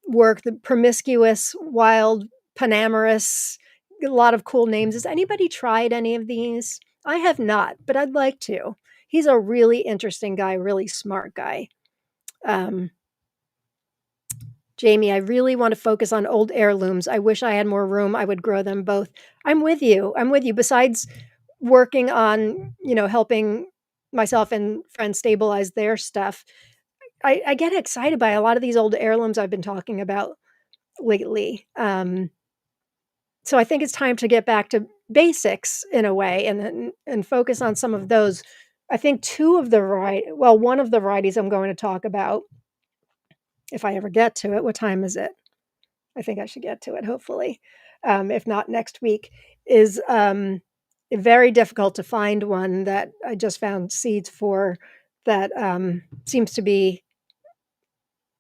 work, the promiscuous, wild, Panamerous, a lot of cool names. Has anybody tried any of these? I have not, but I'd like to. He's a really interesting guy, really smart guy. Um, Jamie, I really want to focus on old heirlooms. I wish I had more room. I would grow them both. I'm with you. I'm with you. Besides working on, helping myself and friends stabilize their stuff, I get excited by a lot of these old heirlooms I've been talking about lately. So I think it's time to get back to basics in a way and focus on some of those. I think one of the varieties I'm going to talk about, if I ever get to it, what time is it? I think I should get to it, hopefully. If not next week, is very difficult to find one that I just found seeds for that seems to be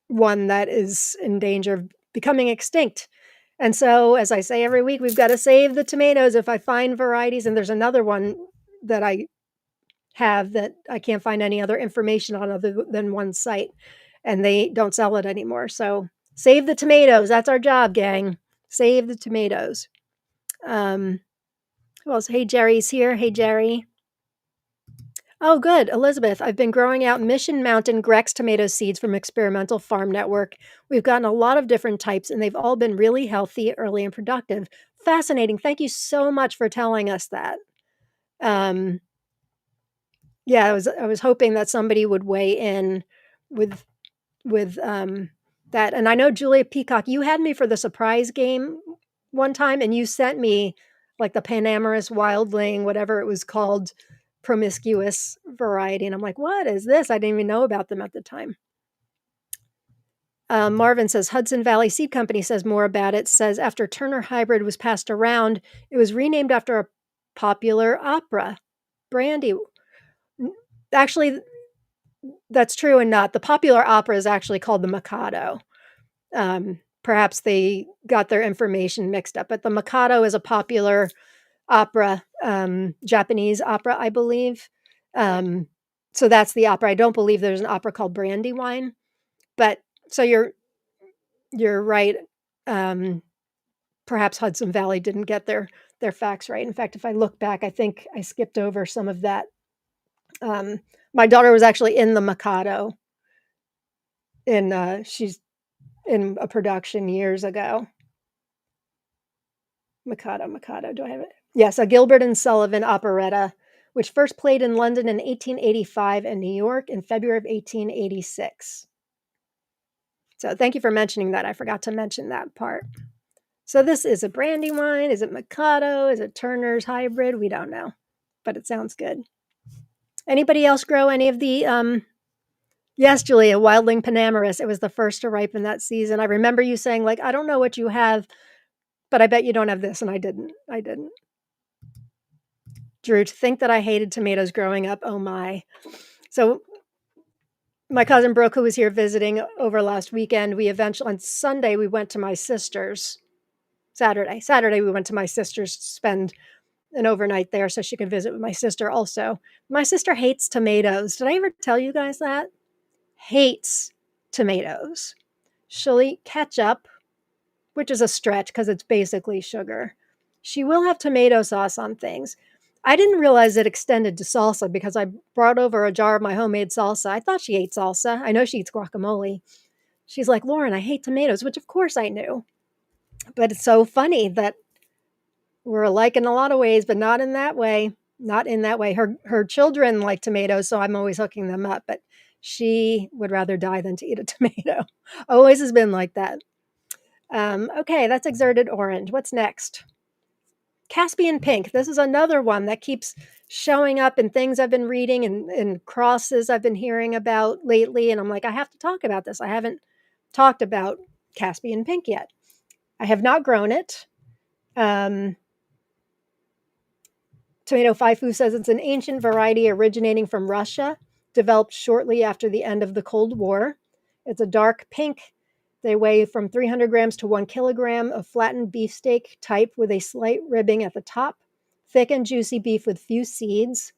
one that is in danger of becoming extinct. And so, as I say every week, we've got to save the tomatoes. If I find varieties, and there's another one that I have that I can't find any other information on other than one site, and they don't sell it anymore. So save the tomatoes. That's our job, gang. Save the tomatoes. Who else? Hey, Jerry's here. Hey, Jerry. Oh, good. Elizabeth, I've been growing out Mission Mountain Grex tomato seeds from Experimental Farm Network. We've gotten a lot of different types, and they've all been really healthy, early, and productive. Fascinating. Thank you so much for telling us that. Um, yeah, I was hoping that somebody would weigh in with that. And I know Julia Peacock, you had me for the surprise game one time, and you sent me like the Panamerous Wildling, whatever it was called, promiscuous variety. And I'm like, what is this? I didn't even know about them at the time. Marvin says Hudson Valley Seed Company says more about it. Says after Turner Hybrid was passed around, it was renamed after a popular opera, Brandy. Actually, that's true and not. The popular opera is actually called the Mikado. Perhaps they got their information mixed up, but the Mikado is a popular opera, Japanese opera, I believe. So that's the opera. I don't believe there's an opera called Brandywine, but so you're right. Um, Perhaps Hudson Valley didn't get their facts right. In fact, if I look back, I think I skipped over some of that. My daughter was actually in the Mikado she's in a production years ago. Mikado. Do I have it? Yes, a Gilbert and Sullivan operetta, which first played in London in 1885 and New York in February of 1886. So thank you for mentioning that. I forgot to mention that part. So this is a Brandywine. Is it Mikado? Is it Turner's hybrid? We don't know, but it sounds good. Anybody else grow any of the yes, Julia, Wildling Panamerus. It was the first to ripen that season. I remember you saying, like, I don't know what you have, but I bet you don't have this. And I didn't. Drew, to think that I hated tomatoes growing up. Oh my. So my cousin Brooke, who was here visiting over last weekend, on Sunday, we went to my sister's. Saturday, we went to my sister's to spend an overnight there so she could visit with my sister also. My sister hates tomatoes. Did I ever tell you guys that? Hates tomatoes. She'll eat ketchup, which is a stretch because it's basically sugar. She will have tomato sauce on things. I didn't realize it extended to salsa because I brought over a jar of my homemade salsa. I thought she ate salsa. I know she eats guacamole. She's like, Lauren, I hate tomatoes, which of course I knew. But it's so funny that we're alike in a lot of ways, but not in that way. Not in that way. Her children like tomatoes, so I'm always hooking them up, but she would rather die than to eat a tomato. Always has been like that. Okay, that's exerted orange. What's next? Caspian pink. This is another one that keeps showing up in things I've been reading and crosses I've been hearing about lately. And I'm like, I have to talk about this. I haven't talked about Caspian pink yet. I have not grown it. Tomato Faifu says it's an ancient variety originating from Russia, developed shortly after the end of the Cold War. It's a dark pink. They weigh from 300 grams to 1 kilogram of flattened beefsteak type with a slight ribbing at the top. Thick and juicy beef with few seeds.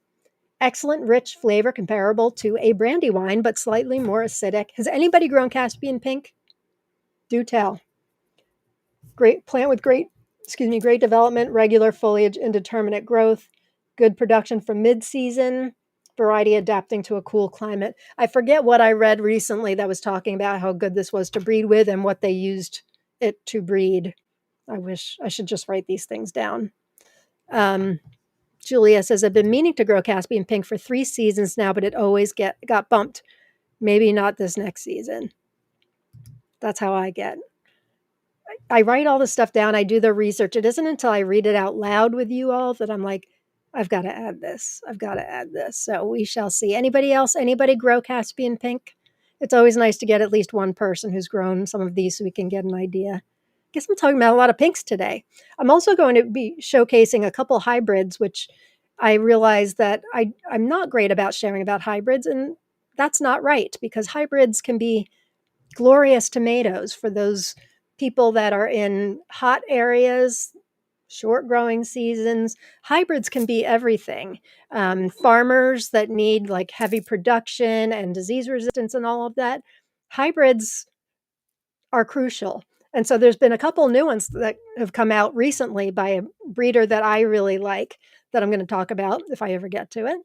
Excellent rich flavor comparable to a brandy wine, but slightly more acidic. Has anybody grown Caspian pink? Do tell. Great plant with great development, regular foliage, indeterminate growth. Good production from mid-season, variety adapting to a cool climate. I forget what I read recently that was talking about how good this was to breed with and what they used it to breed. I wish I should just write these things down. Julia says, I've been meaning to grow Caspian pink for 3 seasons now, but it always got bumped. Maybe not this next season. That's how I get. I write all this stuff down. I do the research. It isn't until I read it out loud with you all that I'm like, I've got to add this. So we shall see. Anybody else? Anybody grow Caspian pink? It's always nice to get at least one person who's grown some of these so we can get an idea. Guess I'm talking about a lot of pinks today. I'm also going to be showcasing a couple hybrids, which I realize that I'm not great about sharing about hybrids, and that's not right because hybrids can be glorious tomatoes for those people that are in hot areas, short growing seasons. Hybrids can be everything. Farmers that need like heavy production and disease resistance and all of that, hybrids are crucial. And so there's been a couple new ones that have come out recently by a breeder that I really like that I'm going to talk about if I ever get to it.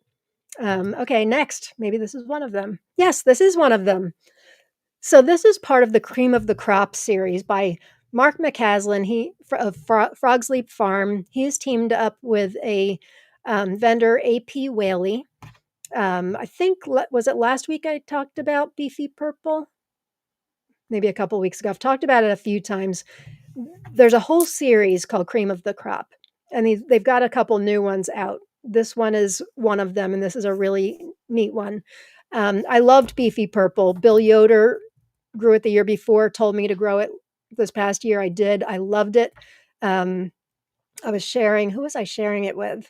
Okay, next. Maybe this is one of them. Yes, this is one of them. So this is part of the Cream of the Crop series by Mark McCaslin, of Frog's Leap Farm. He's teamed up with a vendor, AP Whaley. I think, was it last week I talked about Beefy Purple? Maybe a couple weeks ago. I've talked about it a few times. There's a whole series called Cream of the Crop, and they've got a couple new ones out. This one is one of them, and this is a really neat one. I loved Beefy Purple. Bill Yoder grew it the year before, told me to grow it this past year. I did. I loved it. Um, I was sharing, who was I sharing it with?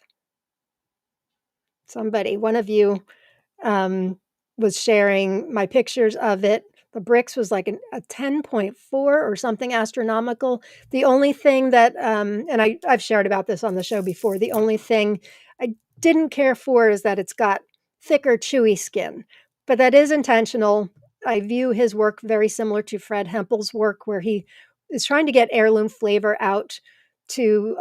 Somebody, one of you um, was sharing my pictures of it. The Brix was like a 10.4 or something astronomical. The only thing that, and I've shared about this on the show before, the only thing I didn't care for is that it's got thicker, chewy skin, but that is intentional. I view his work very similar to Fred Hempel's work, where he is trying to get heirloom flavor out to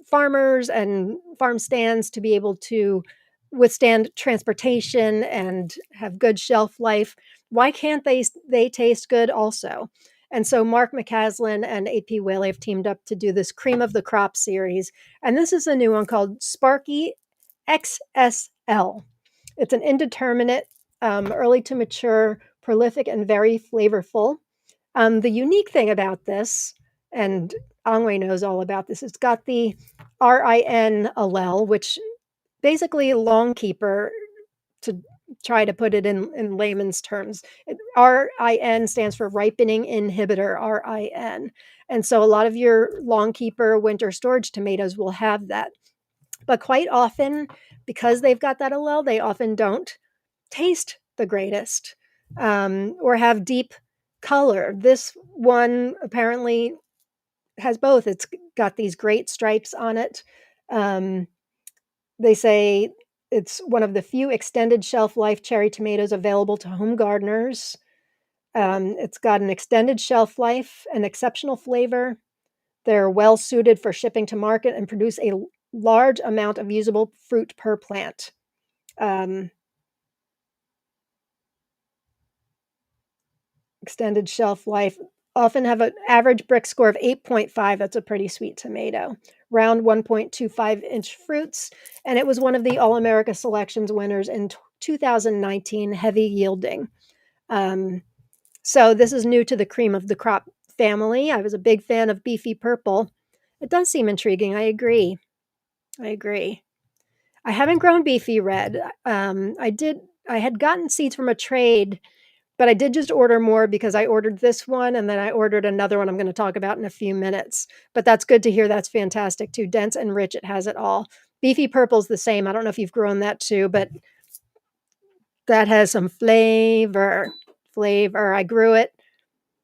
farmers and farm stands to be able to withstand transportation and have good shelf life. Why can't they taste good also? And so Mark McCaslin and AP Whaley have teamed up to do this cream of the crop series. And this is a new one called Sparky XSL. It's an indeterminate, early to mature, prolific, and very flavorful. The unique thing about this, and Angway knows all about this, it's got the RIN allele, which basically long keeper, to try to put it in layman's terms. RIN stands for ripening inhibitor, RIN. And so a lot of your long keeper winter storage tomatoes will have that. But quite often, because they've got that allele, they often don't taste the greatest, or have deep color. This one apparently has both. It's got these great stripes on it. They say it's one of the few extended shelf life cherry tomatoes available to home gardeners. It's got an extended shelf life, an exceptional flavor. They're well suited for shipping to market and produce a large amount of usable fruit per plant. Um, Extended shelf life, often have an average Brix score of 8.5. That's a pretty sweet tomato. Round 1.25-inch fruits, and it was one of the All America Selections winners in 2019, heavy yielding. So this is new to the cream of the crop family. I was a big fan of Beefy Purple. It does seem intriguing. I agree. I agree. I haven't grown Beefy Red. I had gotten seeds from a trade, but I did just order more because I ordered this one and then I ordered another one I'm going to talk about in a few minutes. But that's good to hear. That's fantastic too. Dense and rich. It has it all. Beefy Purple's the same. I don't know if you've grown that too, but that has some flavor. Flavor. I grew it.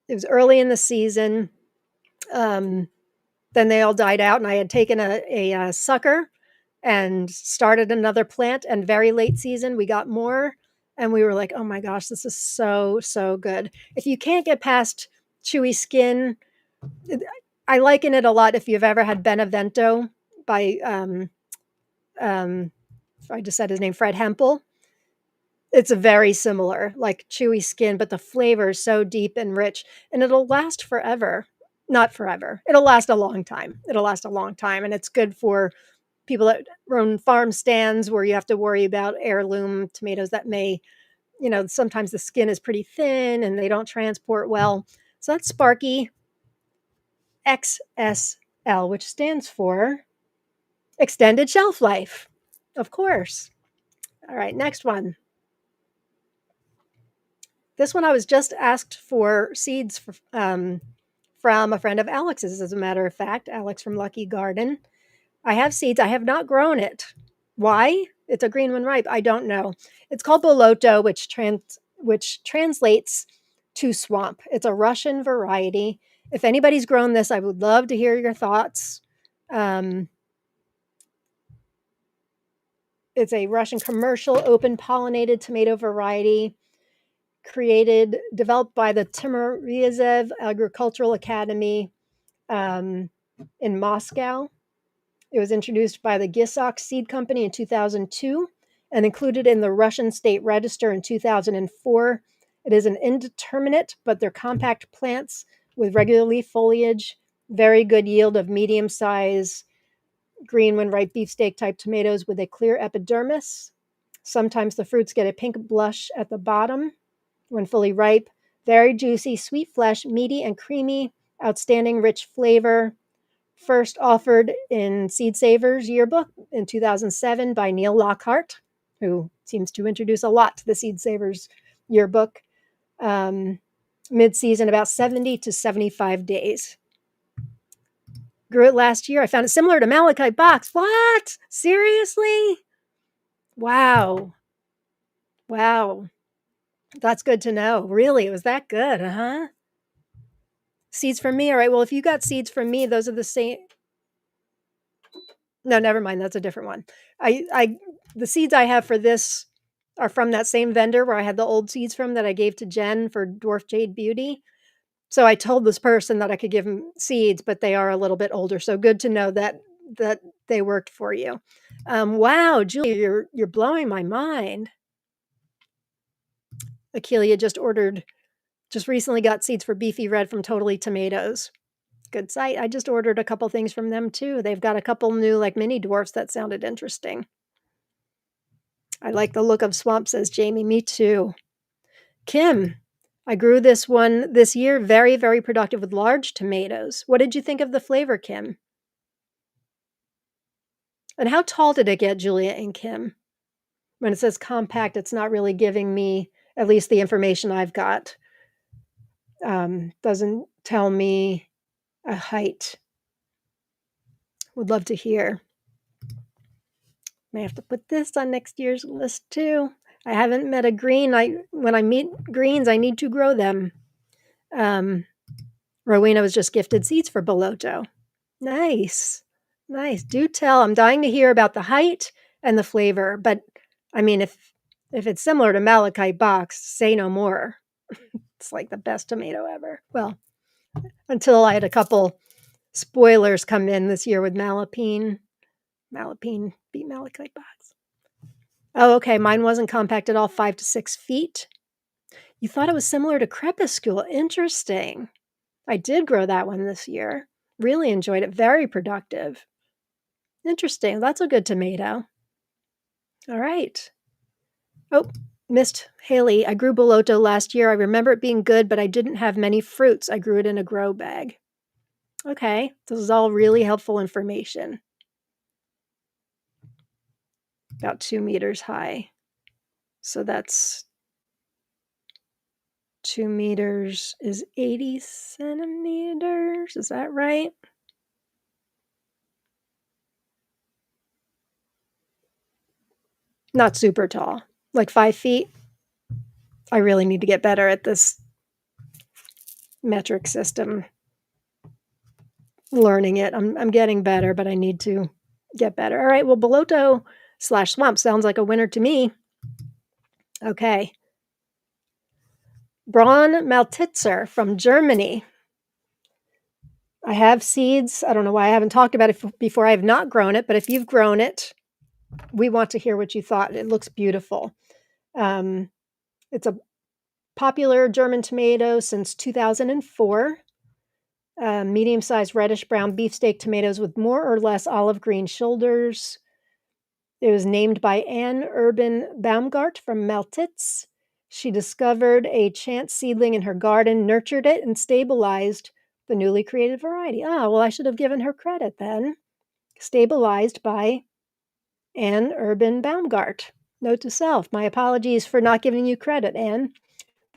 It was early in the season. Um, then they all died out, and I had taken a sucker and started another plant. And very late season, we got more, and we were like, "Oh my gosh, this is so good." If you can't get past chewy skin, I liken it a lot. If you've ever had Benevento by, I just said his name, Fred Hempel. It's a very similar, like chewy skin, but the flavor is so deep and rich, and it'll last forever. Not forever. It'll last a long time. It'll last a long time, and it's good for people that run farm stands where you have to worry about heirloom tomatoes that may, sometimes the skin is pretty thin and they don't transport well. So that's Sparky XSL, which stands for extended shelf life. Of course. All right, next one. This one I was just asked for seeds from a friend of Alex's, as a matter of fact, Alex from Lucky Garden. I have seeds. I have not grown it. Why? It's a green one ripe. I don't know. It's called Boloto, which translates to swamp. It's a Russian variety. If anybody's grown this, I would love to hear your thoughts. It's a Russian commercial open pollinated tomato variety developed by the Timiryazev Agricultural Academy in Moscow. It was introduced by the Gisok Seed Company in 2002 and included in the Russian State Register in 2004. It is an indeterminate, but they're compact plants with regular leaf foliage, very good yield of medium size green when ripe beefsteak type tomatoes with a clear epidermis. Sometimes the fruits get a pink blush at the bottom when fully ripe. Very juicy, sweet flesh, meaty and creamy, outstanding rich flavor. First offered in Seed Savers yearbook in 2007 by Neil Lockhart, who seems to introduce a lot to the Seed Savers yearbook. mid-season, about 70 to 75 days. Grew it last year. I found it similar to Malachite box. What? Seriously? Wow. Wow. That's good to know. Really? It was that good, huh? Seeds from me. All right. Well, if you got seeds from me, those are the same. No, never mind. That's a different one. The seeds I have for this are from that same vendor where I had the old seeds from that I gave to Jen for Dwarf Jade Beauty. So I told this person that I could give them seeds, but they are a little bit older. So good to know that they worked for you. Wow, Julia, you're blowing my mind. Akelia just recently got seeds for Beefy Red from Totally Tomatoes. Good site. I just ordered a couple things from them too. They've got a couple new like mini dwarfs that sounded interesting. I like the look of swamp, says Jamie. Me too. Kim, I grew this one this year. Very, very productive with large tomatoes. What did you think of the flavor, Kim? And how tall did it get, Julia and Kim? When it says compact, it's not really giving me at least the information I've got. Doesn't tell me a height. Would love to hear. May have to put this on next year's list too. I haven't met a green. When I meet greens, I need to grow them. Rowena was just gifted seeds for Boloto. Nice. Nice. Do tell. I'm dying to hear about the height and the flavor. But I mean, if it's similar to Malachite box, say no more. It's like the best tomato ever. Well, until I had a couple spoilers come in this year with Malapine. Malapine beat Malachite box. Oh, okay. Mine wasn't compact at all, 5 to 6 feet. You thought it was similar to Crepuscule. Interesting. I did grow that one this year. Really enjoyed it. Very productive. Interesting. That's a good tomato. All right. Oh, missed Haley. I grew Boloto last year. I remember it being good, but I didn't have many fruits. I grew it in a grow bag. Okay. This is all really helpful information. About 2 meters high. So that's 2 meters is 80 centimeters. Is that right? Not super tall, like 5 feet. I really need to get better at this metric system. Learning it. I'm getting better, but I need to get better. All right. Well, Boloto/swamp sounds like a winner to me. Okay. Braun Maltitzer from Germany. I have seeds. I don't know why I haven't talked about it before. I have not grown it, but if you've grown it, we want to hear what you thought. It looks beautiful. It's a popular German tomato since 2004. Medium-sized reddish-brown beefsteak tomatoes with more or less olive green shoulders. It was named by Anne Urban Baumgart from Maltitz. She discovered a chance seedling in her garden, nurtured it, and stabilized the newly created variety. Ah, well, I should have given her credit then. Stabilized by Anne Urban Baumgart. Note to self, my apologies for not giving you credit, Anne.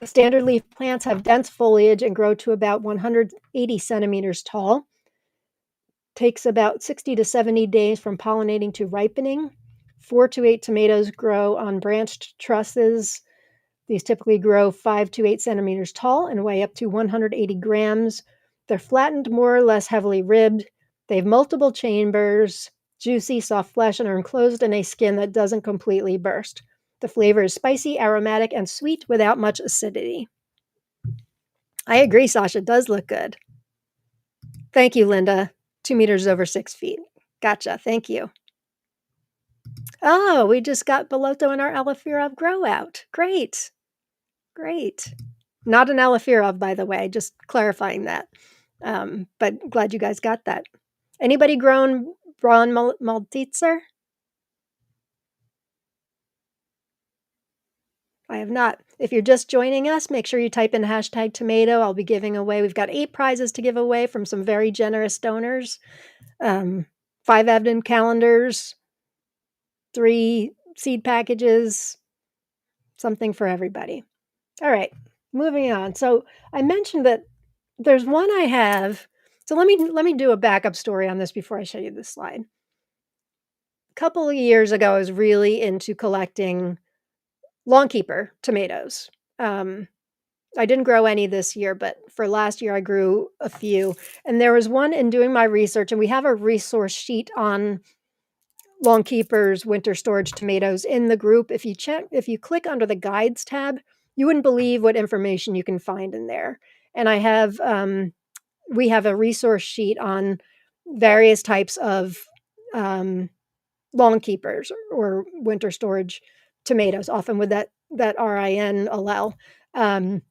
The standard leaf plants have dense foliage and grow to about 180 centimeters tall. Takes about 60 to 70 days from pollinating to ripening. 4 to 8 tomatoes grow on branched trusses. These typically grow 5 to 8 centimeters tall and weigh up to 180 grams. They're flattened, more or less heavily ribbed. They have multiple chambers, juicy, soft flesh, and are enclosed in a skin that doesn't completely burst. The flavor is spicy, aromatic, and sweet without much acidity. I agree, Sasha. It does look good. Thank you, Linda. 2 meters over 6 feet. Gotcha. Thank you. Oh, we just got Boloto in our Alafirov grow out. Great. Great. Not an Alafirov, by the way, just clarifying that. But glad you guys got that. Anybody grown Braun Maltitzer? I have not. If you're just joining us, make sure you type in hashtag tomato. I'll be giving away. We've got 8 prizes to give away from some very generous donors. 5 advent calendars, 3 seed packages, something for everybody. All right. moving on. So I mentioned that there's one I have. So let me do a backup story on this before I show you this slide. A couple of years ago, I was really into collecting longkeeper tomatoes. Um, I didn't grow any this year, but for last year I grew a few. And there was one in doing my research, and we have a resource sheet on Longkeeper's winter storage tomatoes in the group. If you click under the guides tab, you wouldn't believe what information you can find in there. And we have a resource sheet on various types of um, lawn keepers or winter storage tomatoes, often with that RIN allel. Um,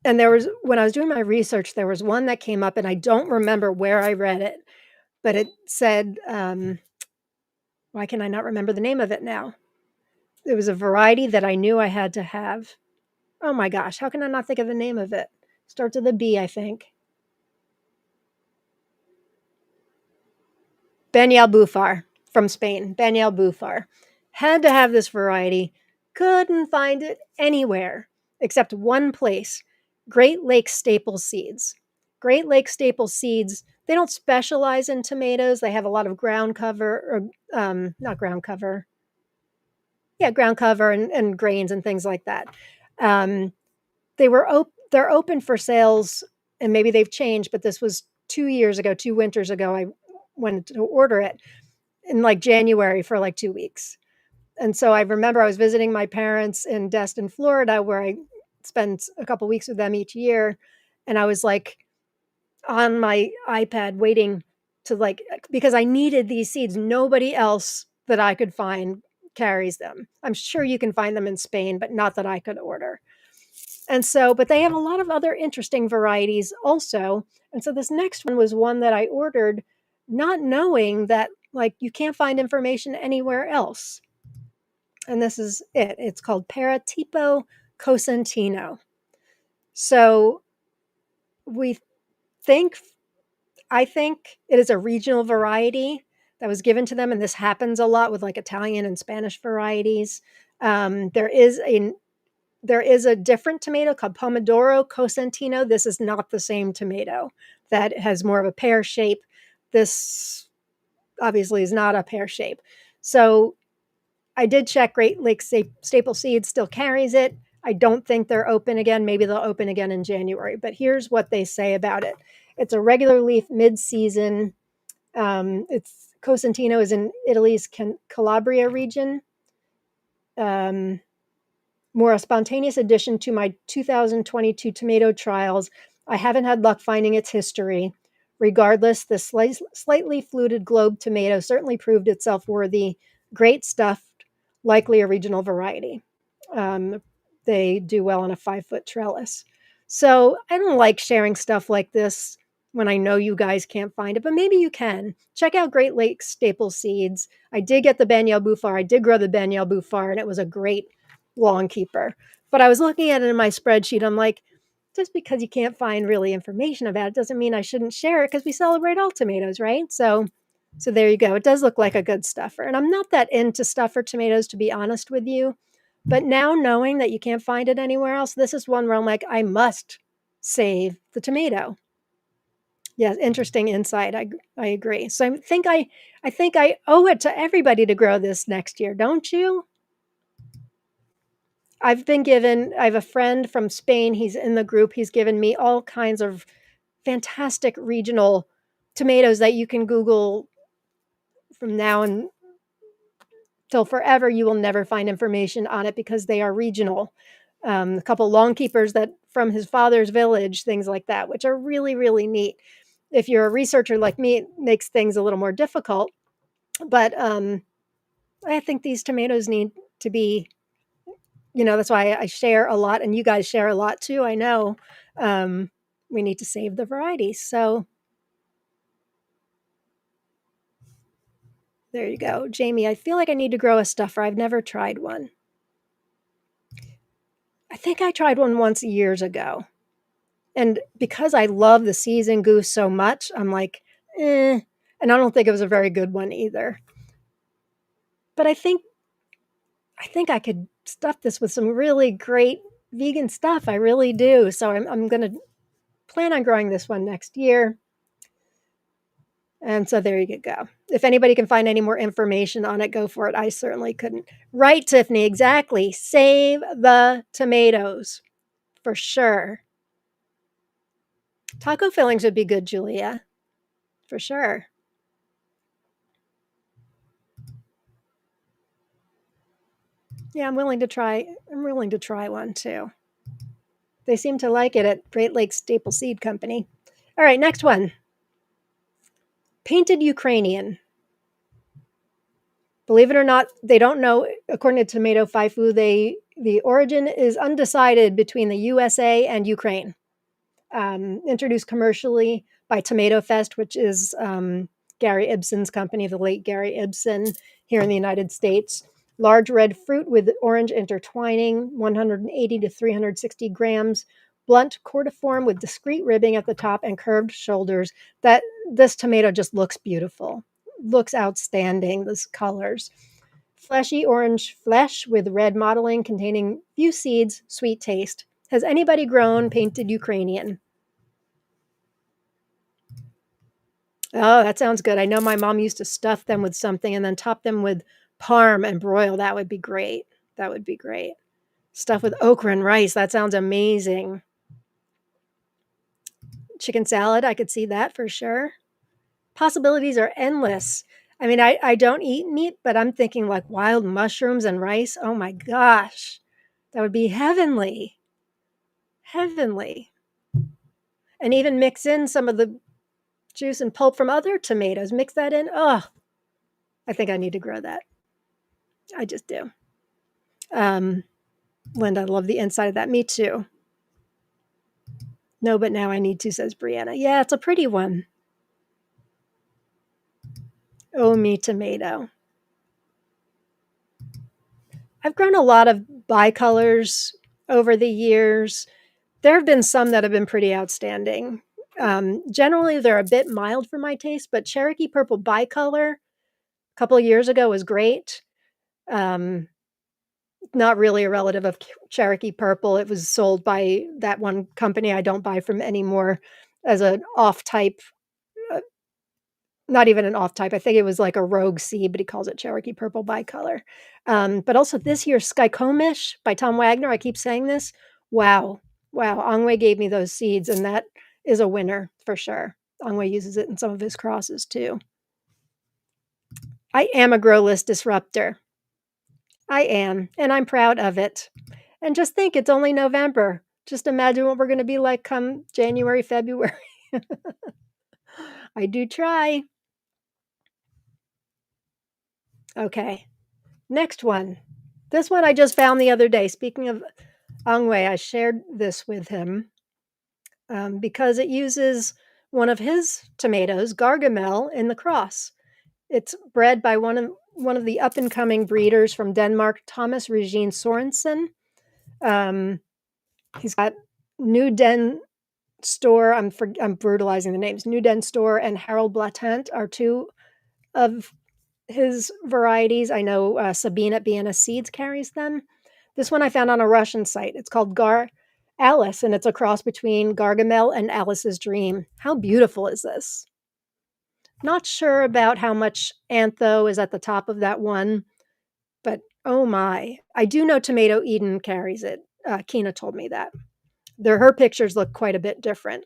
and there was when I was doing my research, there was one that came up, and I don't remember where I read it, but it said, why can I not remember the name of it now? It was a variety that I knew I had to have. Oh my gosh, how can I not think of the name of it? Starts with a B, I think. Banyal Bufar from Spain. Banyal Bufar. Had to have this variety. Couldn't find it anywhere except one place. Great Lakes Staple Seeds. Great Lakes Staple Seeds, they don't specialize in tomatoes. They have a lot of ground cover, or not ground cover. Yeah, ground cover and grains and things like that. Um, they're open for sales, and maybe they've changed, but this was 2 years ago, 2 winters ago. I wanted to order it in like January for like 2 weeks. And so I remember I was visiting my parents in Destin, Florida, where I spend a couple weeks with them each year. And I was like on my iPad waiting to because I needed these seeds. Nobody else that I could find carries them. I'm sure you can find them in Spain, but not that I could order. And so, but they have a lot of other interesting varieties also. And so this next one was one that I ordered, not knowing that like you can't find information anywhere else. And this is it. It's called Paratipo cosentino. So we think, I think it is a regional variety that was given to them, and this happens a lot with like Italian and Spanish varieties. There is a different tomato called Pomodoro Cosentino. This is not the same tomato. That has more of a pear shape. This obviously is not a pear shape. So I did check Great Lakes Staple Seeds still carries it. I don't think they're open again. Maybe they'll open again in January. But here's what they say about it. It's a regular leaf mid-season. It's Cosentino is in Italy's Calabria region. More a spontaneous addition to my 2022 tomato trials. I haven't had luck finding its history. Regardless, the slightly fluted globe tomato certainly proved itself worthy. Great stuff, likely a regional variety. Um, they do well on a 5-foot trellis. So I don't like sharing stuff like this when I know you guys can't find it, but maybe you can. Check out Great Lakes Staple Seeds. I did get the Banyal Bufar. I did grow the Banyal Bufar, and it was a great lawn keeper. But I was looking at it in my spreadsheet. I'm like, just because you can't find really information about it doesn't mean I shouldn't share it because we celebrate all tomatoes, right? So there you go. It does look like a good stuffer. And I'm not that into stuffer tomatoes, to be honest with you. But now knowing that you can't find it anywhere else, this is one where I'm like, I must save the tomato. Yes, interesting insight. I agree. So I think I owe it to everybody to grow this next year, don't you? I have a friend from Spain. He's in the group. He's given me all kinds of fantastic regional tomatoes that you can Google from now and till forever. You will never find information on it because they are regional. A couple lawn keepers that from his father's village, things like that, which are really, really neat. If you're a researcher like me, it makes things a little more difficult. But I think these tomatoes need to be, that's why I share a lot, and you guys share a lot too. I know we need to save the varieties. So there you go. Jamie, I feel like I need to grow a stuffer. I've never tried one. I think I tried one once years ago. And because I love the seasoned goose so much, I'm like, eh. And I don't think it was a very good one either. But I think I could stuff this with some really great vegan stuff. I really do. So I'm going to plan on growing this one next year. And so there you go. If anybody can find any more information on it, go for it. I certainly couldn't. Right, Tiffany, exactly. Save the tomatoes for sure. Taco fillings would be good, Julia, for sure. Yeah, I'm willing to try. I'm willing to try one too. They seem to like it at Great Lakes Staple Seed Company. All right, next one. Painted Ukrainian. Believe it or not, they don't know. According to Tomato FIFO, the origin is undecided between the USA and Ukraine. Introduced commercially by Tomato Fest, which is Gary Ibsen's company, the late Gary Ibsen, here in the United States. Large red fruit with orange intertwining, 180 to 360 grams. Blunt cordiform with discrete ribbing at the top and curved shoulders. That this tomato just looks beautiful. Looks outstanding. Those colors. Fleshy orange flesh with red mottling containing few seeds, sweet taste. Has anybody grown painted Ukrainian? Oh, that sounds good. I know my mom used to stuff them with something and then top them with parm and broil. That would be great. That would be great. Stuff with okra and rice. That sounds amazing. Chicken salad. I could see that for sure. Possibilities are endless. I mean, I don't eat meat, but I'm thinking like wild mushrooms and rice. Oh my gosh. That would be heavenly. Heavenly. And even mix in some of the juice and pulp from other tomatoes. Mix that in. Oh, I think I need to grow that. I just do. Um, Linda, I love the inside of that. Me too. No, but now I need to, says Brianna. Yeah, it's a pretty one. Oh, me tomato. I've grown a lot of bicolors over the years. There have been some that have been pretty outstanding. Generally, they're a bit mild for my taste, but Cherokee Purple bicolor a couple of years ago was great. Not really a relative of Cherokee Purple. It was sold by that one company I don't buy from anymore as an off type, uh, not even an off type. I think it was like a rogue seed, but he calls it Cherokee Purple bicolor. But also this year, Skycomish by Tom Wagner. I keep saying this. Wow. Wow. Angwe gave me those seeds, and that is a winner for sure. Angwe uses it in some of his crosses too. I am a grow list disruptor. I am, and I'm proud of it. And just think, it's only November. Just imagine what we're going to be like come January, February. I do try. Okay. Next one. This one I just found the other day. Speaking of Angwei, I shared this with him because it uses one of his tomatoes, Gargamel, in the cross. It's bred by one of the up and coming breeders from Denmark, Thomas Regine Sorensen. He's got New Den Store. I'm brutalizing the names. New Den Store and Harold Blatant are two of his varieties. I know Sabine at Vienna Seeds carries them. This one I found on a Russian site. It's called Alice, and it's a cross between Gargamel and Alice's Dream. How beautiful is this? Not sure about how much antho is at the top of that one, but oh my. I do know Tomato Eden carries it. Kina told me that. Her pictures look quite a bit different.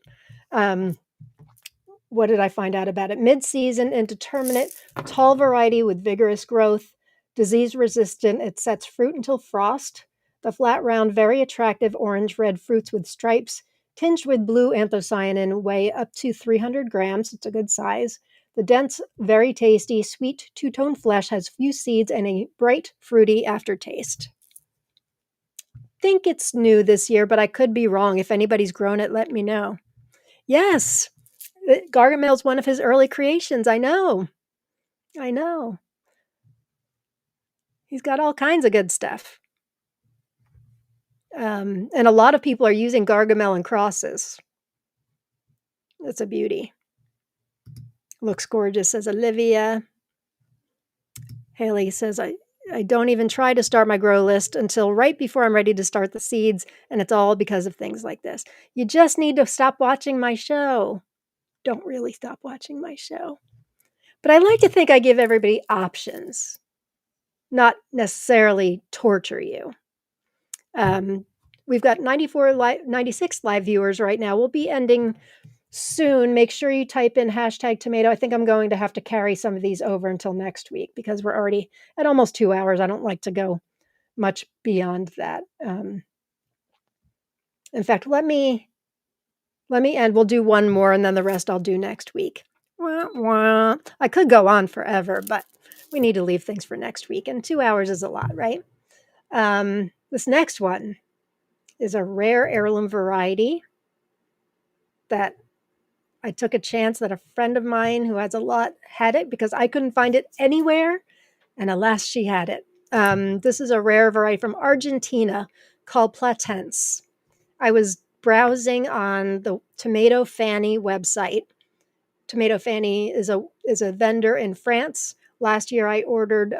What did I find out about it? Mid-season, indeterminate, tall variety with vigorous growth, disease resistant. It sets fruit until frost. The flat, round, very attractive orange-red fruits with stripes, tinged with blue anthocyanin, weigh up to 300 grams. It's a good size. The dense, very tasty, sweet two-tone flesh has few seeds and a bright, fruity aftertaste. Think it's new this year, but I could be wrong. If anybody's grown it, let me know. Yes, Gargamel's one of his early creations. I know. I know. He's got all kinds of good stuff. And a lot of people are using Gargamel in crosses. It's a beauty. Looks gorgeous, says Olivia. Haley says, I don't even try to start my grow list until right before I'm ready to start the seeds, and it's all because of things like this. You just need to stop watching my show. Don't really stop watching my show. But I like to think I give everybody options, not necessarily torture you. Um, we've got 96 live viewers right now. We'll be ending soon. Make sure you type in hashtag tomato. I think I'm going to have to carry some of these over until next week because we're already at almost 2 hours. I don't like to go much beyond that. In fact, let me end. We'll do one more, and then the rest I'll do next week. Wah, wah. I could go on forever, but we need to leave things for next week, and 2 hours is a lot, right? This next one is a rare heirloom variety that I took a chance that a friend of mine who has a lot had it because I couldn't find it anywhere, and alas, she had it. This is a rare variety from Argentina called Platense. I was browsing on the Tomato Fanny website. Tomato Fanny is a vendor in France. Last year, I ordered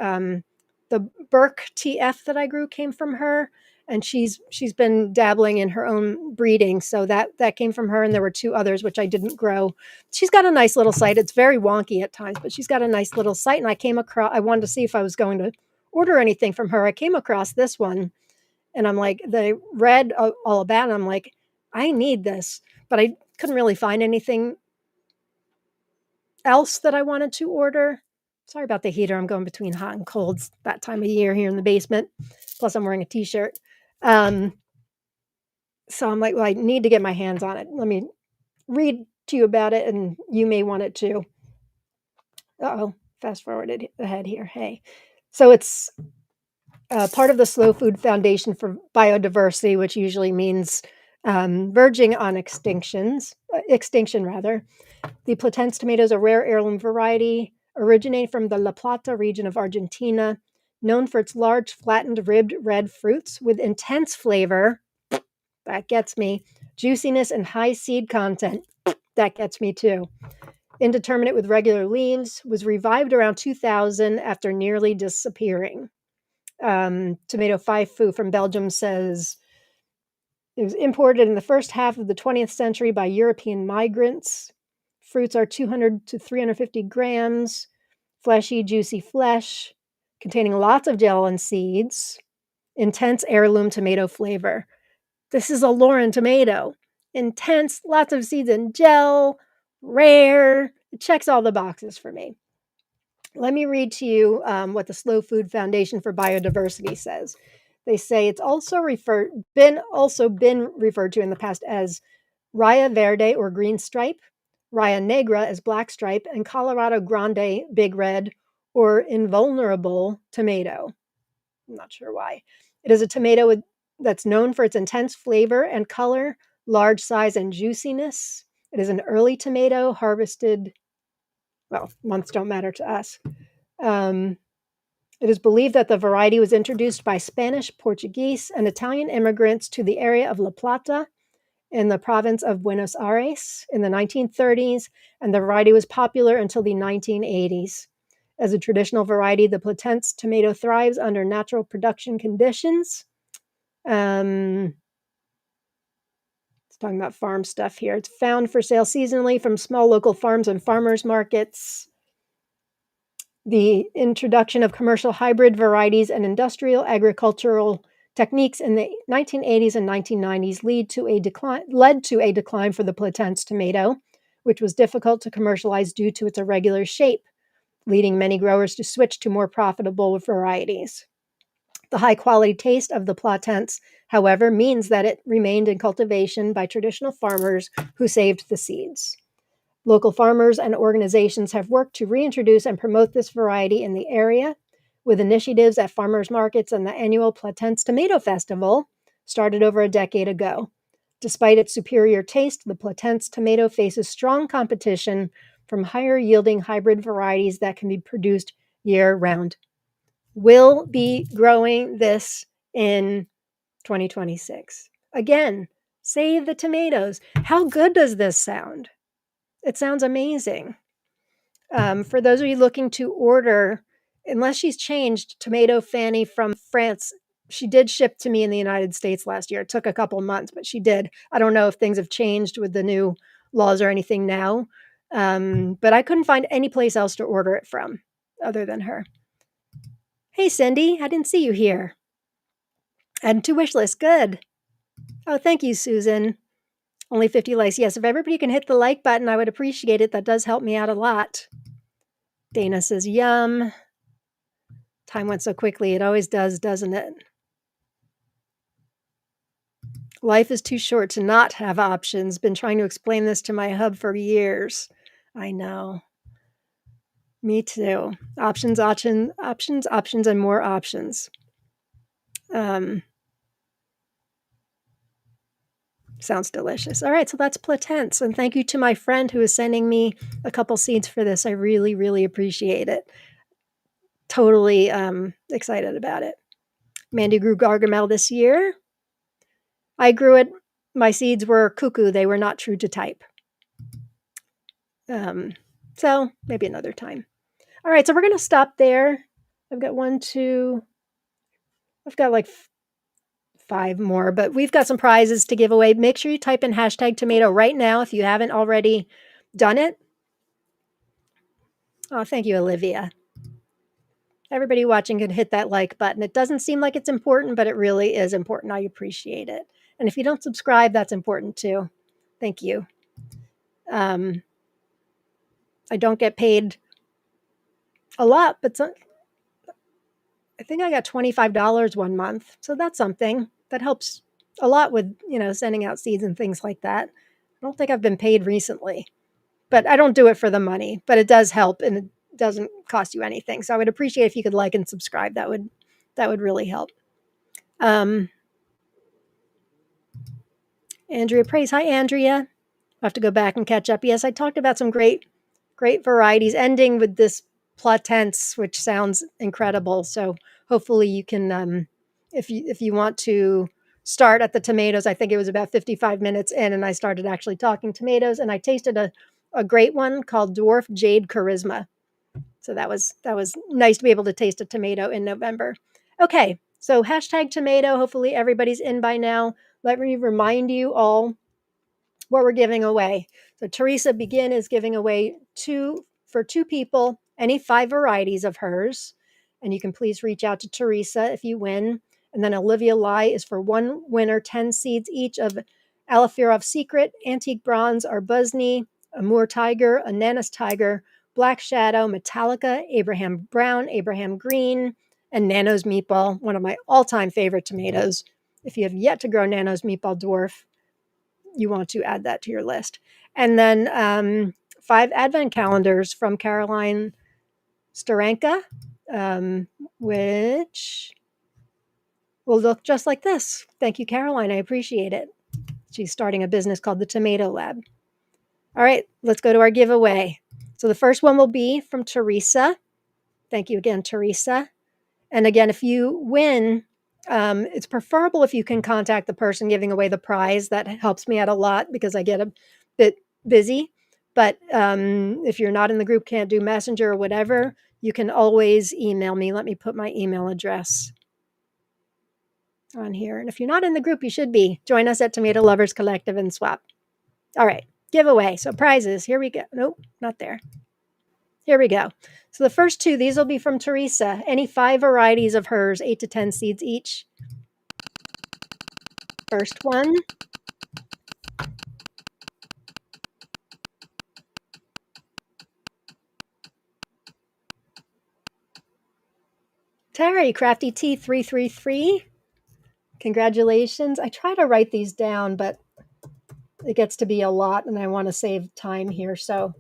the Burke TF that I grew came from her, and she's been dabbling in her own breeding, so that came from her. And there were two others which I didn't grow. She's got a nice little site. It's very wonky at times, but she's got a nice little site. And I wanted to see if I was going to order anything from her. I came across this one, and I'm like, they read all about it. And I'm like, I need this, but I couldn't really find anything else that I wanted to order. Sorry about the heater. I'm going between hot and cold that time of year here in the basement. Plus, I'm wearing a t-shirt. So I'm like, well, I need to get my hands on it. Let me read to you about it, and you may want it too. Uh-oh, fast forwarded ahead here. Hey. So it's part of the Slow Food Foundation for Biodiversity, which usually means verging on extinction rather. The Platense tomato is a rare heirloom variety originating from the La Plata region of Argentina, known for its large, flattened, ribbed red fruits with intense flavor. That gets me. Juiciness and high seed content. That gets me too. Indeterminate with regular leaves, was revived around 2000 after nearly disappearing. Tomato Faifu from Belgium says it was imported in the first half of the 20th century by European migrants. Fruits are 200 to 350 grams, fleshy, juicy flesh, containing lots of gel and seeds, intense heirloom tomato flavor. This is a Lauren tomato. Intense, lots of seeds and gel, rare. It checks all the boxes for me. Let me read to you what the Slow Food Foundation for Biodiversity says. They say it's also been referred to in the past as Raya Verde or green stripe, Raya Negra as black stripe, and Colorado Grande big red or invulnerable tomato. I'm not sure why. It is a tomato that's known for its intense flavor and color, large size, and juiciness. It is an early tomato harvested, well, months don't matter to us. It is believed that the variety was introduced by Spanish, Portuguese, and Italian immigrants to the area of La Plata in the province of Buenos Aires in the 1930s, and the variety was popular until the 1980s. As a traditional variety, the Platense tomato thrives under natural production conditions. It's talking about farm stuff here. It's found for sale seasonally from small local farms and farmers markets. The introduction of commercial hybrid varieties and industrial agricultural techniques in the 1980s and 1990s led to a decline for the Platense tomato, which was difficult to commercialize due to its irregular shape, leading many growers to switch to more profitable varieties. The high-quality taste of the Platense, however, means that it remained in cultivation by traditional farmers who saved the seeds. Local farmers and organizations have worked to reintroduce and promote this variety in the area, with initiatives at farmers markets and the annual Platense Tomato Festival, started over a decade ago. Despite its superior taste, the Platense tomato faces strong competition from higher-yielding hybrid varieties that can be produced year-round. We'll be growing this in 2026. Again, save the tomatoes. How good does this sound? It sounds amazing. For those of you looking to order unless she's changed, Tomato Fanny from France, she did ship to me in the United States last year. It took a couple months, but she did. I don't know if things have changed with the new laws or anything now, but I couldn't find any place else to order it from other than her. Hey, Cindy, I didn't see you here. Add to wish list. Good. Oh, thank you, Susan. Only 50 likes. Yes, if everybody can hit the like button, I would appreciate it. That does help me out a lot. Dana says, yum. Time went so quickly. It always does, doesn't it? Life is too short to not have options. Been trying to explain this to my hub for years. I know. Me too. Options, and more options. Sounds delicious. All right, so that's Platense. And thank you to my friend who is sending me a couple seeds for this. I really, really appreciate it. Totally excited about it. Mandy grew Gargamel this year. I grew it. My seeds were cuckoo. They were not true to type. So maybe another time. All right, so we're going to stop there. I've got I've got like 5 more, but we've got some prizes to give away. Make sure you type in hashtag tomato right now if you haven't already done it. Oh, thank you, Olivia. Everybody watching can hit that like button. It doesn't seem like it's important, but it really is important. I appreciate it. And if you don't subscribe, that's important too. Thank you. I don't get paid a lot, but I think I got $25 one month. So that's something that helps a lot with, sending out seeds and things like that. I don't think I've been paid recently, but I don't do it for the money, but it does help and it doesn't cost you anything. So I would appreciate if you could like and subscribe. That would really help. Andrea Praise. Hi, Andrea. I'll have to go back and catch up. Yes, I talked about some great varieties, ending with this Platense, which sounds incredible. So hopefully you can, if you want to start at the tomatoes, I think it was about 55 minutes in, and I started actually talking tomatoes, and I tasted a great one called Dwarf Jade Charisma. So that was nice to be able to taste a tomato in November. Okay, so hashtag tomato. Hopefully everybody's in by now. Let me remind you all what we're giving away. So Teresa Begin is giving away for two people, any 5 varieties of hers. And you can please reach out to Teresa if you win. And then Olivia Lai is for 1 winner, 10 seeds each of Alafirov Secret, Antique Bronze, Arbusny, Amour Tiger, Ananas Tiger, Black Shadow, Metallica, Abraham Brown, Abraham Green, and Nano's Meatball, one of my all-time favorite tomatoes. If you have yet to grow Nano's Meatball Dwarf, you want to add that to your list. And then 5 advent calendars from Caroline Starenka, which will look just like this. Thank you, Caroline. I appreciate it. She's starting a business called the Tomato Lab. All right, let's go to our giveaway. So the first one will be from Teresa. Thank you again, Teresa. And again, if you win, it's preferable if you can contact the person giving away the prize. That helps me out a lot because I get a bit busy. But if you're not in the group, can't do Messenger or whatever, you can always email me. Let me put my email address on here. And if you're not in the group, you should be. Join us at Tomato Lovers Collective and swap. All right, giveaway. So prizes. Here we go. Nope, not there. Here we go. So the first 2, these will be from Teresa. Any 5 varieties of hers, 8 to 10 seeds each. First one. Terry, Crafty T333. Congratulations. I try to write these down, but it gets to be a lot and I want to save time here. So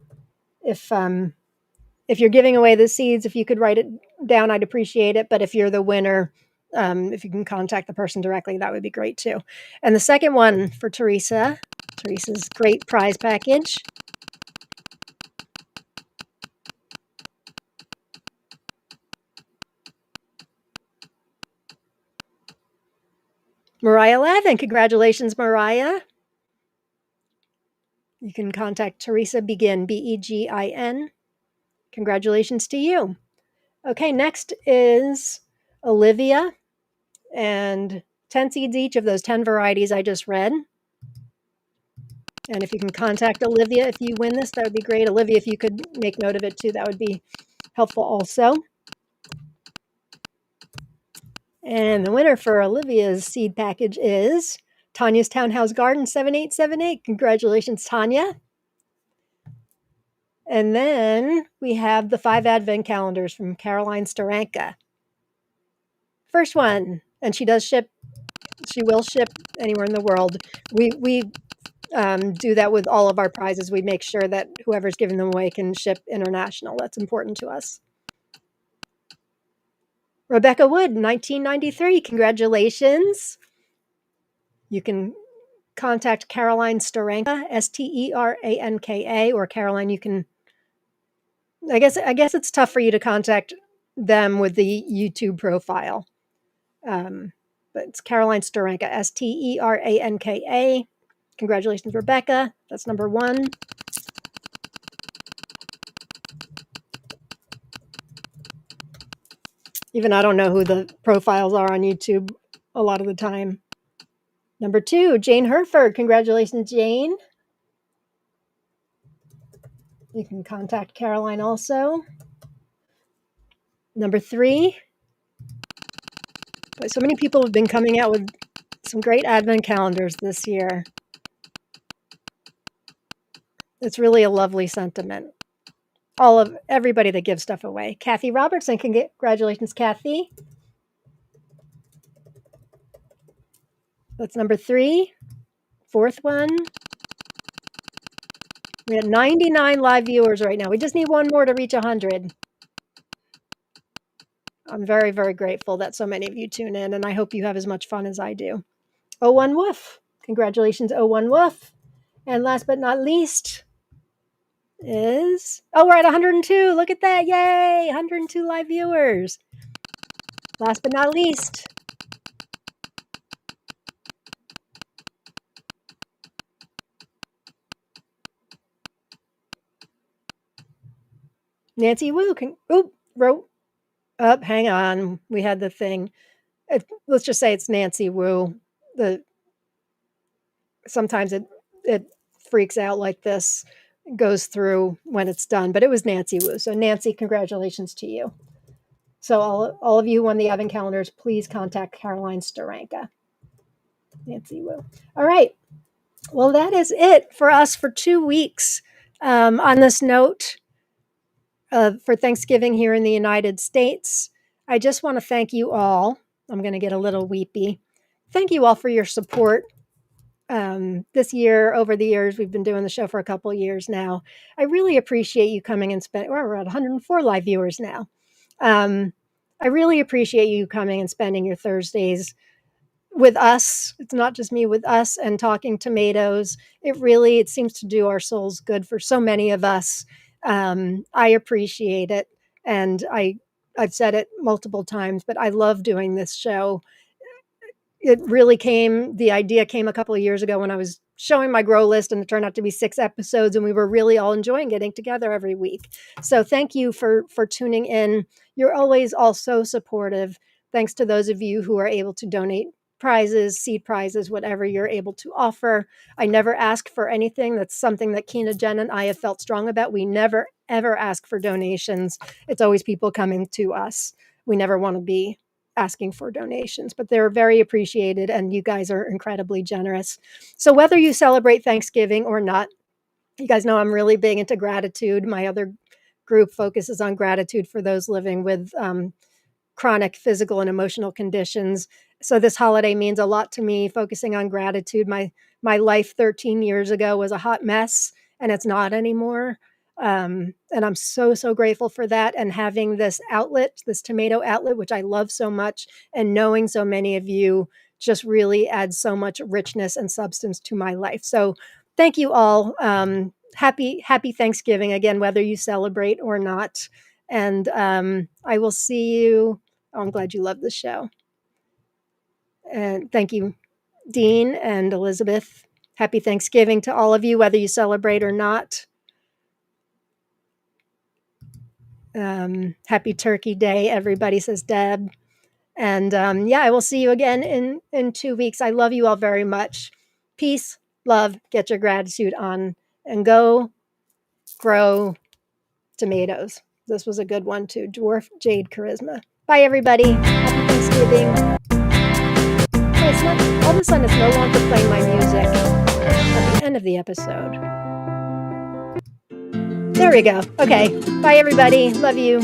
if you're giving away the seeds, if you could write it down, I'd appreciate it. But if you're the winner, if you can contact the person directly, that would be great too. And the second one for Teresa's great prize package. Mariah Lavin. Congratulations, Mariah. You can contact Teresa Begin, Begin. Congratulations to you. Okay, next is Olivia, and 10 seeds each of those 10 varieties I just read. And if you can contact Olivia if you win this, that would be great. Olivia, if you could make note of it too, that would be helpful also. And the winner for Olivia's seed package is Tanya's Townhouse Garden 7878. Congratulations, Tanya. And then we have the 5 advent calendars from Caroline Staranka. First one, and she will ship anywhere in the world. We do that with all of our prizes. We make sure that whoever's giving them away can ship international. That's important to us. Rebecca Wood, 1993. Congratulations. You can contact Caroline Staranka, Steranka, or Caroline. You can. I guess it's tough for you to contact them with the YouTube profile, but it's Caroline Staranka, Steranka. Congratulations, Rebecca. That's number one. Even I don't know who the profiles are on YouTube a lot of the time. Number two, Jane Herford. Congratulations, Jane. You can contact Caroline also. Number three, but so many people have been coming out with some great advent calendars this year. It's really a lovely sentiment. Everybody that gives stuff away. Kathy Robertson, congratulations, Kathy. That's number three. Fourth one. We had 99 live viewers right now. We just need one more to reach 100. I'm very, very grateful that so many of you tune in, and I hope you have as much fun as I do. 01 Woof. Congratulations, 01 Woof. And last but not least is, we're at 102. Look at that. Yay. 102 live viewers. Last but not least, Nancy Wu. Hang on. We had the thing. Let's just say it's Nancy Wu. Sometimes it freaks out like this, goes through when it's done, but it was Nancy Wu. So Nancy, congratulations to you. So all of you who won the advent calendars, please contact Caroline Staranka. Nancy Wu. All right. Well, that is it for us for 2 weeks. On this note, for Thanksgiving here in the United States, I just want to thank you all. I'm going to get a little weepy. Thank you all for your support. This year, over the years, we've been doing the show for a couple of years now. I really appreciate you coming and spending. We're at 104 live viewers now. I really appreciate you coming and spending your Thursdays with us. It's not just me, with us and talking tomatoes. It seems to do our souls good for so many of us. I appreciate it, and I've said it multiple times, but I love doing this show. The idea came a couple of years ago when I was showing my grow list, and it turned out to be 6 episodes, and we were really all enjoying getting together every week. So thank you for tuning in. You're always all so supportive. Thanks to those of you who are able to donate prizes, seed prizes, whatever you're able to offer. I never ask for anything. That's something that Kina, Jen, and I have felt strong about. We never, ever ask for donations. It's always people coming to us. We never want to be asking for donations, but they're very appreciated, and you guys are incredibly generous. So whether you celebrate Thanksgiving or not, you guys know I'm really big into gratitude. My other group focuses on gratitude for those living with chronic physical and emotional conditions. So this holiday means a lot to me, focusing on gratitude. My life 13 years ago was a hot mess, and it's not anymore. And I'm so, so grateful for that. And having this outlet, this tomato outlet, which I love so much, and knowing so many of you just really adds so much richness and substance to my life. So thank you all. Happy Thanksgiving again, whether you celebrate or not. And I will see you. Oh, I'm glad you love the show. And thank you, Dean and Elizabeth. Happy Thanksgiving to all of you, whether you celebrate or not. Happy Turkey Day, everybody, says Deb. And yeah, I will see you again in 2 weeks. I love you all very much. Peace, love, get your gratitude on, and go grow tomatoes. This was a good one too. Dwarf Jade Charisma. Bye, everybody. Happy Thanksgiving. Oh, it's not, all of a sudden, it's no longer playing my music at the end of the episode. There we go. Okay. Bye, everybody. Love you.